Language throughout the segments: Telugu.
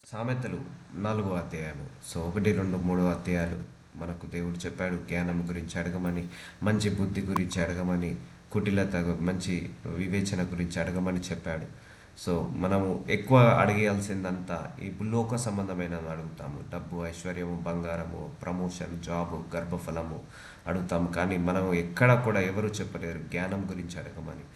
సామెతలు 4వ అధ్యాయము. సో 1, 2, 3 అధ్యాయాలు మనకు దేవుడు చెప్పాడు జ్ఞానం గురించి అడగమని, మంచి బుద్ధి గురించి అడగమని, కుటిలత మంచి వివేచన గురించి అడగమని చెప్పాడు. సో మనము ఎక్కువ అడిగేయాల్సిందంతా ఈ లోక సంబంధమైనవి అడుగుతాము. డబ్బు, ఐశ్వర్యము, బంగారము, ప్రమోషన్, జాబు, గర్భఫలము అడుగుతాము. కానీ మనం ఎక్కడ కూడా ఎవరు చెప్పలేరు జ్ఞానం గురించి అడగమని.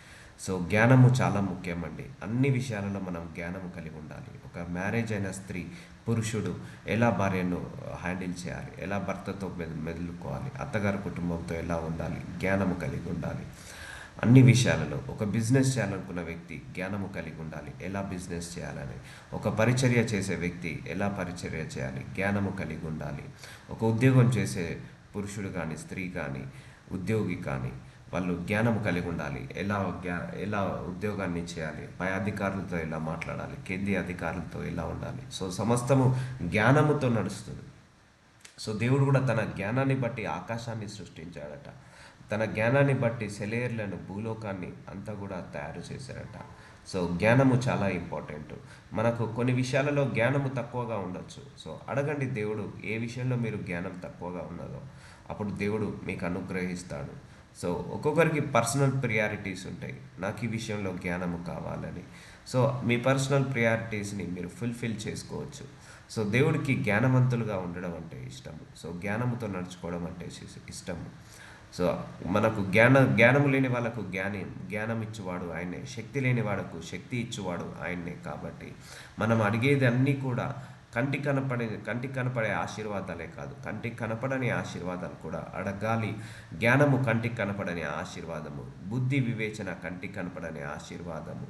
సో జ్ఞానము చాలా ముఖ్యమండి. అన్ని విషయాలలో మనం జ్ఞానము కలిగి ఉండాలి. ఒక మ్యారేజ్ అయిన స్త్రీ, పురుషుడు ఎలా భార్యను హ్యాండిల్ చేయాలి, ఎలా భర్తతో మెదులుకోవాలి, అత్తగారి కుటుంబంతో ఎలా ఉండాలి, జ్ఞానము కలిగి ఉండాలి. అన్ని విషయాలలో ఒక బిజినెస్ చేయాలనుకున్న వ్యక్తి జ్ఞానము కలిగి ఉండాలి, ఎలా బిజినెస్ చేయాలని. ఒక పరిచర్య చేసే వ్యక్తి ఎలా పరిచర్య చేయాలి, జ్ఞానము కలిగి ఉండాలి. ఒక ఉద్యోగం చేసే పురుషుడు కానీ, స్త్రీ కానీ, ఉద్యోగి కానీ వాళ్ళు జ్ఞానం కలిగి ఉండాలి. ఎలా ఉద్యోగాన్ని చేయాలి, పై అధికారులతో ఎలా మాట్లాడాలి, కింది అధికారులతో ఎలా ఉండాలి. సో సమస్తము జ్ఞానముతో నడుస్తుంది. సో దేవుడు కూడా తన జ్ఞానాన్ని బట్టి ఆకాశాన్ని సృష్టించాడట. తన జ్ఞానాన్ని బట్టి సెలయేర్లను, భూలోకాన్ని అంతా కూడా తయారు చేశాడట. సో జ్ఞానము చాలా ఇంపార్టెంట్. మనకు కొన్ని విషయాలలో జ్ఞానము తక్కువగా ఉండొచ్చు. సో అడగండి దేవుడు ఏ విషయంలో మీరు జ్ఞానం తక్కువగా ఉన్నదో, అప్పుడు దేవుడు మీకు అనుగ్రహిస్తాడు. సో ఒక్కొక్కరికి పర్సనల్ ప్రియారిటీస్ ఉంటాయి. నాకు ఈ విషయంలో జ్ఞానము కావాలని. సో మీ పర్సనల్ ప్రియారిటీస్ని మీరు ఫుల్ఫిల్ చేసుకోవచ్చు. సో దేవుడికి జ్ఞానవంతులుగా ఉండడం అంటే ఇష్టము. సో జ్ఞానముతో నడుచుకోవడం అంటే ఇష్టము. సో మనకు జ్ఞానము లేని వాళ్ళకు జ్ఞానం ఇచ్చువాడు ఆయనే, శక్తి లేని వాడకు శక్తి ఇచ్చువాడు ఆయన్నే. కాబట్టి మనం అడిగేది అన్నీ కూడా కంటికి కనపడే ఆశీర్వాదాలే కాదు, కంటికి కనపడని ఆశీర్వాదాలు కూడా అడగాలి. జ్ఞానము కంటికి కనపడని ఆశీర్వాదము, బుద్ధి వివేచన కంటికి కనపడని ఆశీర్వాదము.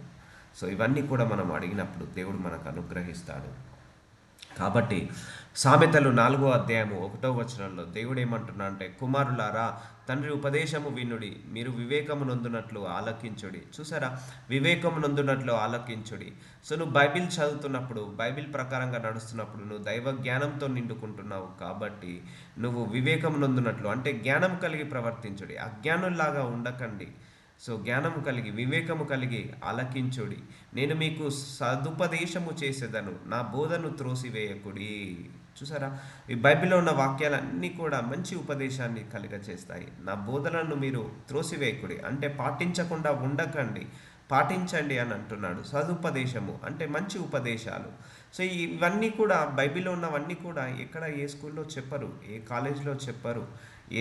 సో ఇవన్నీ కూడా మనం అడిగినప్పుడు దేవుడు మనకు అనుగ్రహిస్తాడు. కాబట్టి సామెతలు 4వ అధ్యాయము 1వ వచనంలో దేవుడు ఏమంటున్నా అంటే, కుమారులారా తండ్రి ఉపదేశము వినుడి, మీరు వివేకము నొందునట్లు ఆలకించుడి. చూసారా, వివేకము నొందునట్లు ఆలకించుడి. సో నువ్వు బైబిల్ చదువుతున్నప్పుడు, బైబిల్ ప్రకారంగా నడుస్తున్నప్పుడు నువ్వు దైవ జ్ఞానంతో నిండుకుంటున్నావు. కాబట్టి నువ్వు వివేకము నొందునట్లు అంటే జ్ఞానం కలిగి ప్రవర్తించుడి, అజ్ఞానుల్లాగా ఉండకండి. సో జ్ఞానము కలిగి, వివేకము కలిగి ఆలకించుడి. నేను మీకు సదుపదేశము చేసేదను, నా బోధను త్రోసివేయకుడి. చూసారా, ఈ బైబిల్లో ఉన్న వాక్యాలన్నీ కూడా మంచి ఉపదేశాన్ని చేస్తాయి. నా బోధనను మీరు త్రోసివేయకుడి అంటే పాటించకుండా ఉండకండి, పాటించండి అని అంటున్నాడు. సదుపదేశము అంటే మంచి ఉపదేశాలు. సో ఇవన్నీ కూడా బైబిల్లో ఉన్నవన్నీ కూడా ఎక్కడ ఏ స్కూల్లో చెప్పరు, ఏ కాలేజీలో చెప్పరు,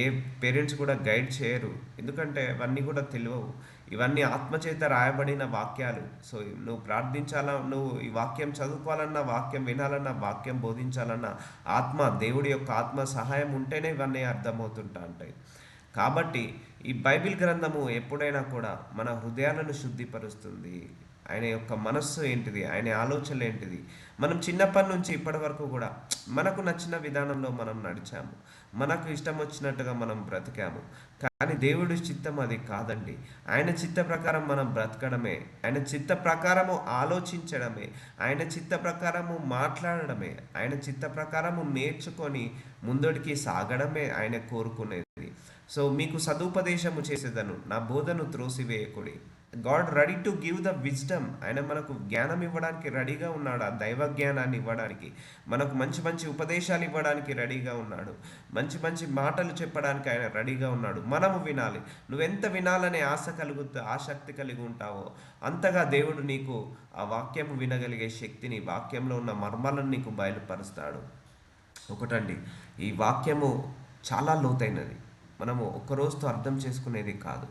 ఏ పేరెంట్స్ కూడా గైడ్ చేయరు. ఎందుకంటే అవన్నీ కూడా తెలియవు. ఇవన్నీ ఆత్మచేత రాయబడిన వాక్యాలు. సో నువ్వు ప్రార్థించాలా, నువ్వు ఈ వాక్యం చదువుకోవాలన్నా, వాక్యం వినాలన్నా, వాక్యం బోధించాలన్నా దేవుడి యొక్క ఆత్మ సహాయం ఉంటేనే ఇవన్నీ అర్థమవుతుంటా ఉంటాయి. కాబట్టి ఈ బైబిల్ గ్రంథము ఎప్పుడైనా కూడా మన హృదయాలను శుద్ధిపరుస్తుంది. ఆయన యొక్క మనస్సు ఏంటిది, ఆయన ఆలోచనలు ఏంటిది. మనం చిన్నప్పటి నుంచి ఇప్పటి వరకు కూడా మనకు నచ్చిన విధానంలో మనం నడిచాము, మనకు ఇష్టం వచ్చినట్టుగా మనం బ్రతికాము. కానీ దేవుడి చిత్తం అది కాదండి. ఆయన చిత్త ప్రకారం మనం బ్రతకడమే, ఆయన చిత్త ప్రకారము ఆలోచించడమే, ఆయన చిత్త ప్రకారము మాట్లాడడమే, ఆయన చిత్త ప్రకారము నేర్చుకొని ముందడికి సాగడమే ఆయన కోరుకునేది. సో మీకు సదుపదేశము చేసేదను, నా బోధను త్రోసివేయకుడి. God ready to give the wisdom. ఆయన మనకు జ్ఞానం ఇవ్వడానికి రెడీగా ఉన్నాడు. ఆ దైవ జ్ఞానాన్ని ఇవ్వడానికి, మనకు మంచి మంచి ఉపదేశాలు ఇవ్వడానికి రెడీగా ఉన్నాడు. మంచి మంచి మాటలు చెప్పడానికి ఆయన రెడీగా ఉన్నాడు. మనము వినాలి. నువ్వెంత వినాలనే ఆసక్తి కలిగి ఉంటావో అంతగా దేవుడు నీకు ఆ వాక్యము వినగలిగే శక్తిని, వాక్యంలో ఉన్న మర్మాలను నీకు బయలుపరుస్తాడు. ఒకటండి, ఈ వాక్యము చాలా లోతైనది. మనము ఒక్కరోజుతో అర్థం చేసుకునేది కాదు.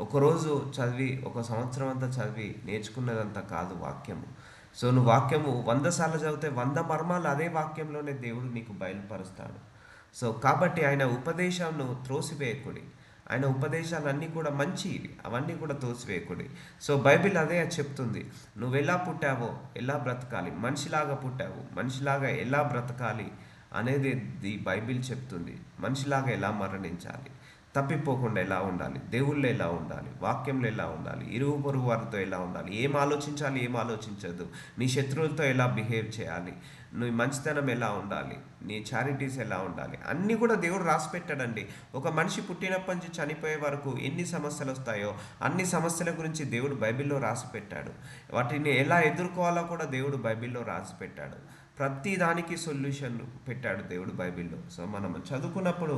ఒకరోజు చదివి, ఒక సంవత్సరం అంతా చదివి నేర్చుకున్నదంతా కాదు వాక్యము. సో నువ్వు వాక్యము 100 సార్లు చదివితే 100 మర్మాలు అదే వాక్యంలోనే దేవుడు నీకు బయలుపరుస్తాడు. సో కాబట్టి ఆయన ఉపదేశాలను త్రోసివేయకుడి. ఆయన ఉపదేశాలన్నీ కూడా మంచివి, అవన్నీ కూడా తోసివేయకుడి. సో బైబిల్ అదే చెప్తుంది. నువ్వు ఎలా పుట్టావో ఎలా బ్రతకాలి, మనిషిలాగా పుట్టావు, మనిషిలాగా ఎలా బ్రతకాలి అనేది ఈ బైబిల్ చెప్తుంది. మనిషిలాగా ఎలా మరణించాలి, తప్పిపోకుండా ఎలా ఉండాలి, దేవుళ్ళు ఎలా ఉండాలి, వాక్యంలో ఎలా ఉండాలి, ఇరుగు పొరుగు వారితో ఎలా ఉండాలి, ఏం ఆలోచించాలి, ఏం ఆలోచించద్దు, నీ శత్రువులతో ఎలా బిహేవ్ చేయాలి, నీ మంచితనం ఎలా ఉండాలి, నీ చారిటీస్ ఎలా ఉండాలి, అన్నీ కూడా దేవుడు రాసి పెట్టాడండి. ఒక మనిషి పుట్టినప్పటి నుంచి చనిపోయే వరకు ఎన్ని సమస్యలు వస్తాయో అన్ని సమస్యల గురించి దేవుడు బైబిల్లో రాసి పెట్టాడు. వాటిని ఎలా ఎదుర్కోవాలో కూడా దేవుడు బైబిల్లో రాసి పెట్టాడు. ప్రతి దానికి సొల్యూషన్ పెట్టాడు దేవుడు బైబిల్లో. సో మనం చదువుకున్నప్పుడు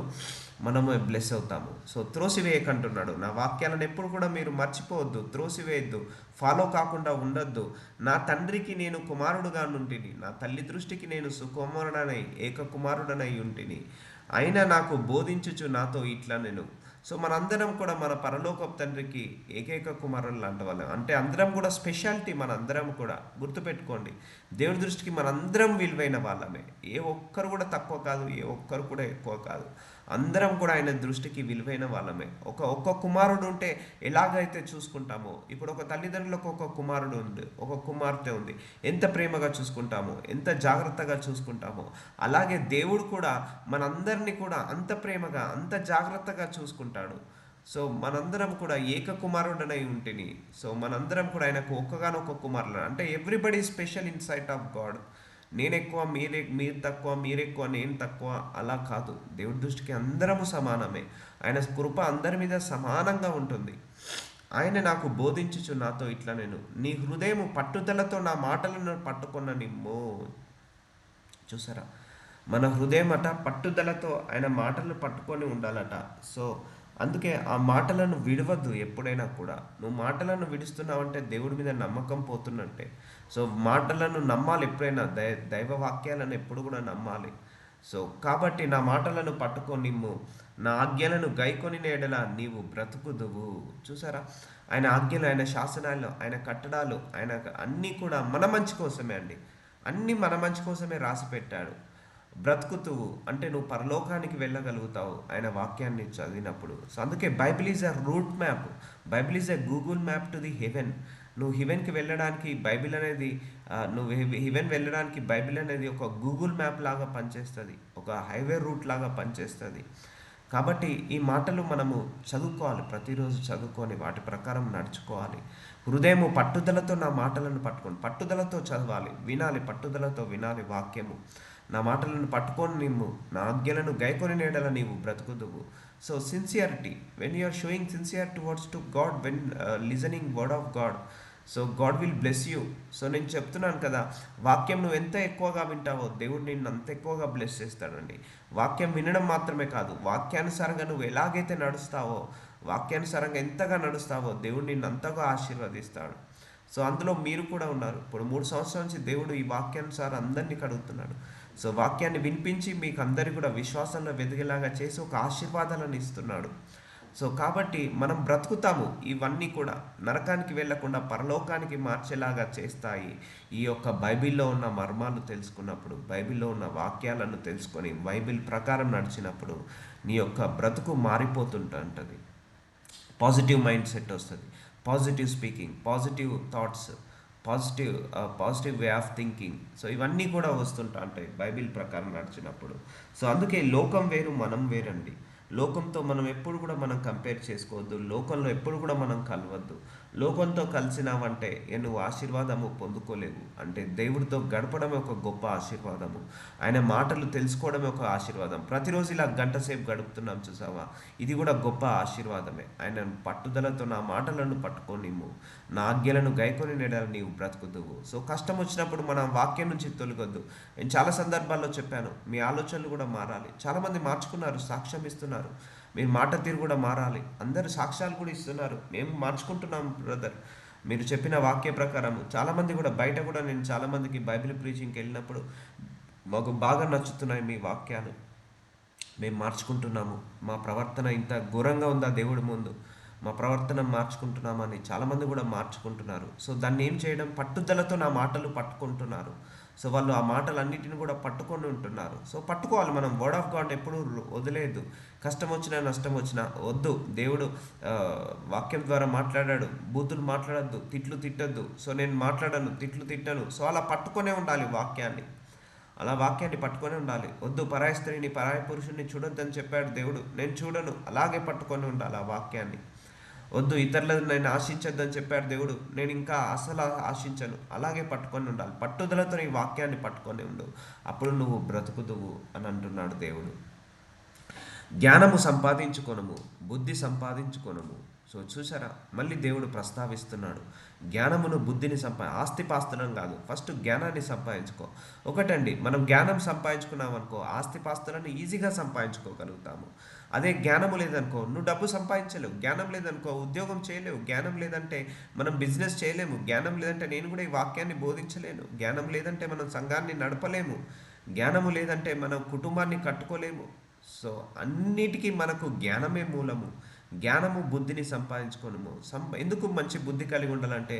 మనము బ్లెస్ అవుతాము. సో త్రోసివేయకంటున్నాడు. నా వాక్యాలను ఎప్పుడు కూడా మీరు మర్చిపోవద్దు, త్రోసివేయద్దు, ఫాలో కాకుండా ఉండొద్దు. నా తండ్రికి నేను కుమారుడుగా నుంటిని, నా తల్లి దృష్టికి నేను సుకుమారుడనై ఏక కుమారుడనై ఉంటిని, అయినా నాకు బోధించుచు నాతో ఇట్లా నేను. సో మనందరం కూడా మన పరలోకపు తండ్రికి ఏకైక కుమారులు లాంటి వాళ్ళం. అంటే అందరం కూడా స్పెషాలిటీ, మనందరం కూడా గుర్తుపెట్టుకోండి. దేవుడి దృష్టికి మనందరం విలువైన వాళ్ళమే. ఏ ఒక్కరు కూడా తక్కువ కాదు, ఏ ఒక్కరు కూడా ఎక్కువ కాదు. అందరం కూడా ఆయన దృష్టికి విలువైన వాళ్ళమే. ఒక్క కుమారుడు ఉంటే ఎలాగైతే చూసుకుంటామో, ఇప్పుడు ఒక తల్లిదండ్రులకు ఒక కుమారుడు ఉంది, ఒక కుమార్తె ఉంది, ఎంత ప్రేమగా చూసుకుంటామో, ఎంత జాగ్రత్తగా చూసుకుంటామో, అలాగే దేవుడు కూడా మనందరినీ కూడా అంత ప్రేమగా అంత జాగ్రత్తగా చూసుకుంటాడు. సో మనందరం కూడా ఏక కుమారుడనై ఉంటిని. సో మనందరం కూడా ఆయనకు ఒక్కగానొక్క కుమారుడు. అంటే everybody special in sight of God. నేను ఎక్కువ, మీరు తక్కువ, మీరు ఎక్కువ, నేను తక్కువ, అలా కాదు. దేవుడి దృష్టికి అందరము సమానమే. ఆయన కృప అందరి మీద సమానంగా ఉంటుంది. ఆయన నాకు బోధించుచు నాతో ఇట్లా నేను, నీ హృదయం పట్టుదలతో నా మాటలను పట్టుకున్న నిమ్ము. చూసారా, మన హృదయం అట పట్టుదలతో ఆయన మాటలు పట్టుకొని ఉండాలట. సో అందుకే ఆ మాటలను విడవద్దు ఎప్పుడైనా కూడా. నువ్వు మాటలను విడుస్తున్నావంటే దేవుడి మీద నమ్మకం పోతున్నట్టే. సో మాటలను నమ్మాలి ఎప్పుడైనా, దైవ వాక్యాలను ఎప్పుడు కూడా నమ్మాలి. సో కాబట్టి నా మాటలను పట్టుకొని నిమ్ము, నా ఆజ్ఞలను గైకొని నేడలా నీవు బ్రతుకుదువు. చూసారా, ఆయన ఆజ్ఞలు, ఆయన శాసనాలు, ఆయన కట్టడాలు, ఆయన అన్నీ కూడా మన మంచి కోసమే అండి. అన్నీ మన మంచి కోసమే రాసి పెట్టాడు. బ్రతుకుతువు అంటే నువ్వు పరలోకానికి వెళ్ళగలుగుతావు ఆయన వాక్యాన్ని చదివినప్పుడు. సో అందుకే Bible is a route map, Bible is a Google map to the haven. నువ్వు హెవెన్కి వెళ్ళడానికి బైబిల్ అనేది, నువ్వు హెవెన్ వెళ్ళడానికి బైబిల్ అనేది ఒక గూగుల్ మ్యాప్ లాగా పనిచేస్తుంది, ఒక హైవే రూట్ లాగా పనిచేస్తుంది. కాబట్టి ఈ మాటలు మనము చదువుకోవాలి, ప్రతిరోజు చదువుకొని వాటి ప్రకారం నడుచుకోవాలి. హృదయము పట్టుదలతో నా మాటలను పట్టుకొని, పట్టుదలతో చదవాలి, వినాలి, పట్టుదలతో వినాలి వాక్యము. నా మాటలను పట్టుకొని నిమ్ము, నా ఆజ్ఞలను గైకొని నేడల నీవు బ్రతుకుదువు. So sincerity, when you are showing sincere towards to God, when listening word of God, so God will bless you. So నేను చెప్తున్నాను కదా, వాక్యం నువ్వు ఎంత ఎక్కువగా వింటావో దేవుడు నిన్ను అంత ఎక్కువగా బ్లెస్ చేస్తాడండి. వాక్యం వినడం మాత్రమే కాదు, వాక్యానుసారంగా నువ్వు ఎలాగైతే నడుస్తావో, వాక్యానుసారంగా ఎంతగా నడుస్తావో దేవుడు నిన్ను అంతగా ఆశీర్వదిస్తాడు. సో అందులో మీరు కూడా ఉన్నారు. ఇప్పుడు 3 సంవత్సరాల నుంచి దేవుడు ఈ వాక్యానుసారం అందరినీ కడుగుతున్నాడు. సో వాక్యాన్ని వినిపించి మీకు అందరికీ కూడా విశ్వాసంలో వెదిగేలాగా చేసి ఒక ఆశీర్వాదాలను ఇస్తున్నాడు. సో కాబట్టి మనం బ్రతుకుతాము. ఇవన్నీ కూడా నరకానికి వెళ్లకుండా పరలోకానికి మార్చేలాగా చేస్తాయి ఈ యొక్క బైబిల్లో ఉన్న మర్మాలు తెలుసుకున్నప్పుడు, బైబిల్లో ఉన్న వాక్యాలను తెలుసుకొని బైబిల్ ప్రకారం నడిచినప్పుడు నీ యొక్క బ్రతుకు మారిపోతుంటుంది. పాజిటివ్ మైండ్ సెట్ వస్తుంది, positive speaking, positive thoughts, positive way of thinking. So ఇవన్నీ కూడా వస్తుంటా ఉంటాయి బైబిల్ ప్రకారం నడిచినప్పుడు. సో అందుకే లోకం వేరు, మనం వేరండి. లోకంతో మనం ఎప్పుడు కూడా మనం కంపేర్ చేసుకోవద్దు, లోకంలో ఎప్పుడు కూడా మనం కలవద్దు. లోకంతో కలిసినావంటే నువ్వు ఆశీర్వాదము పొందుకోలేవు. అంటే దేవుడితో గడపడమే ఒక గొప్ప ఆశీర్వాదము, ఆయన మాటలు తెలుసుకోవడమే ఒక ఆశీర్వాదం. ప్రతిరోజు ఇలా గంట సేపు గడుపుతున్నాం చూసావా, ఇది కూడా గొప్ప ఆశీర్వాదమే. ఆయన పట్టుదలతో నా మాటలను పట్టుకోనిమ్ము, నా ఆజ్ఞలను గైకొని నేడలు నీవు బ్రతుకుదువు. సో కష్టం వచ్చినప్పుడు మనం వాక్యం నుంచి తొలగొద్దు. నేను చాలా సందర్భాల్లో చెప్పాను, మీ ఆలోచనలు కూడా మారాలి. చాలామంది మార్చుకున్నారు, సాక్ష్యం ఇస్తున్నారు. మీరు మాట తీరు కూడా మారాలి. అందరు సాక్ష్యాలు కూడా ఇస్తున్నారు, మేము మార్చుకుంటున్నాం బ్రదర్ మీరు చెప్పిన వాక్య ప్రకారం. చాలామంది కూడా బయట కూడా, నేను చాలామందికి బైబిల్ ప్రీచింగ్కి వెళ్ళినప్పుడు మాకు బాగా నచ్చుతున్నాయి మీ వాక్యాలు, మేము మార్చుకుంటున్నాము, మా ప్రవర్తన ఇంత ఘోరంగా ఉందా దేవుడి ముందు, మా ప్రవర్తన మార్చుకుంటున్నామని చాలామంది కూడా మార్చుకుంటున్నారు. సో దాన్ని ఏం చేయడం, పట్టుదలతో నా మాటలు పట్టుకుంటున్నారు. సో వాళ్ళు ఆ మాటలన్నిటిని కూడా పట్టుకొని ఉంటున్నారు. సో పట్టుకోవాలి మనం. వర్డ్ ఆఫ్ గాడ్ ఎప్పుడు వదిలేదు. కష్టం వచ్చినా నష్టం వచ్చినా వద్దు. దేవుడు వాక్యం ద్వారా మాట్లాడాడు, బూతులు మాట్లాడద్దు, తిట్లు తిట్టద్దు. సో నేను మాట్లాడను, తిట్లు తిట్టను. సో అలా పట్టుకొనే ఉండాలి వాక్యాన్ని, అలా వాక్యాన్ని పట్టుకొని ఉండాలి. వద్దు, పరాయి స్త్రీని, పరాయి పురుషుడిని చూడొద్దని చెప్పాడు దేవుడు, నేను చూడను, అలాగే పట్టుకొని ఉండాలి ఆ వాక్యాన్ని. వద్దు, ఇతరులను నేను ఆశించొద్దని చెప్పాడు దేవుడు. నేను ఇంకా అసలు ఆశించను, అలాగే పట్టుకొని ఉండాలి, పట్టుదలతో ఈ వాక్యాన్ని పట్టుకొని ఉండు, అప్పుడు నువ్వు బ్రతుకుదువు అని అంటున్నాడు దేవుడు. జ్ఞానము సంపాదించుకొనము, బుద్ధి సంపాదించుకొనము. సో చూసారా, మళ్ళీ దేవుడు ప్రస్తావిస్తున్నాడు జ్ఞానమును బుద్ధిని ఆస్తిపాస్తులను కాదు, ఫస్ట్ జ్ఞానాన్ని సంపాదించుకో. ఒకటండి, మనం జ్ఞానం సంపాదించుకున్నాం అనుకో ఆస్తిపాస్తులను ఈజీగా సంపాదించుకోగలుగుతాము. అదే జ్ఞానము లేదనుకో నువ్వు డబ్బు సంపాదించలేవు, జ్ఞానం లేదనుకో ఉద్యోగం చేయలేవు, జ్ఞానం లేదంటే మనం బిజినెస్ చేయలేము, జ్ఞానం లేదంటే నేను కూడా ఈ వాక్యాన్ని బోధించలేను, జ్ఞానం లేదంటే మనం సంఘాన్ని నడపలేము, జ్ఞానము లేదంటే మనం కుటుంబాన్ని కట్టుకోలేము. సో అన్నిటికీ మనకు జ్ఞానమే మూలము. జ్ఞానము బుద్ధిని సంపాదించుకోనము. ఎందుకు మంచి బుద్ధి కలిగి ఉండాలంటే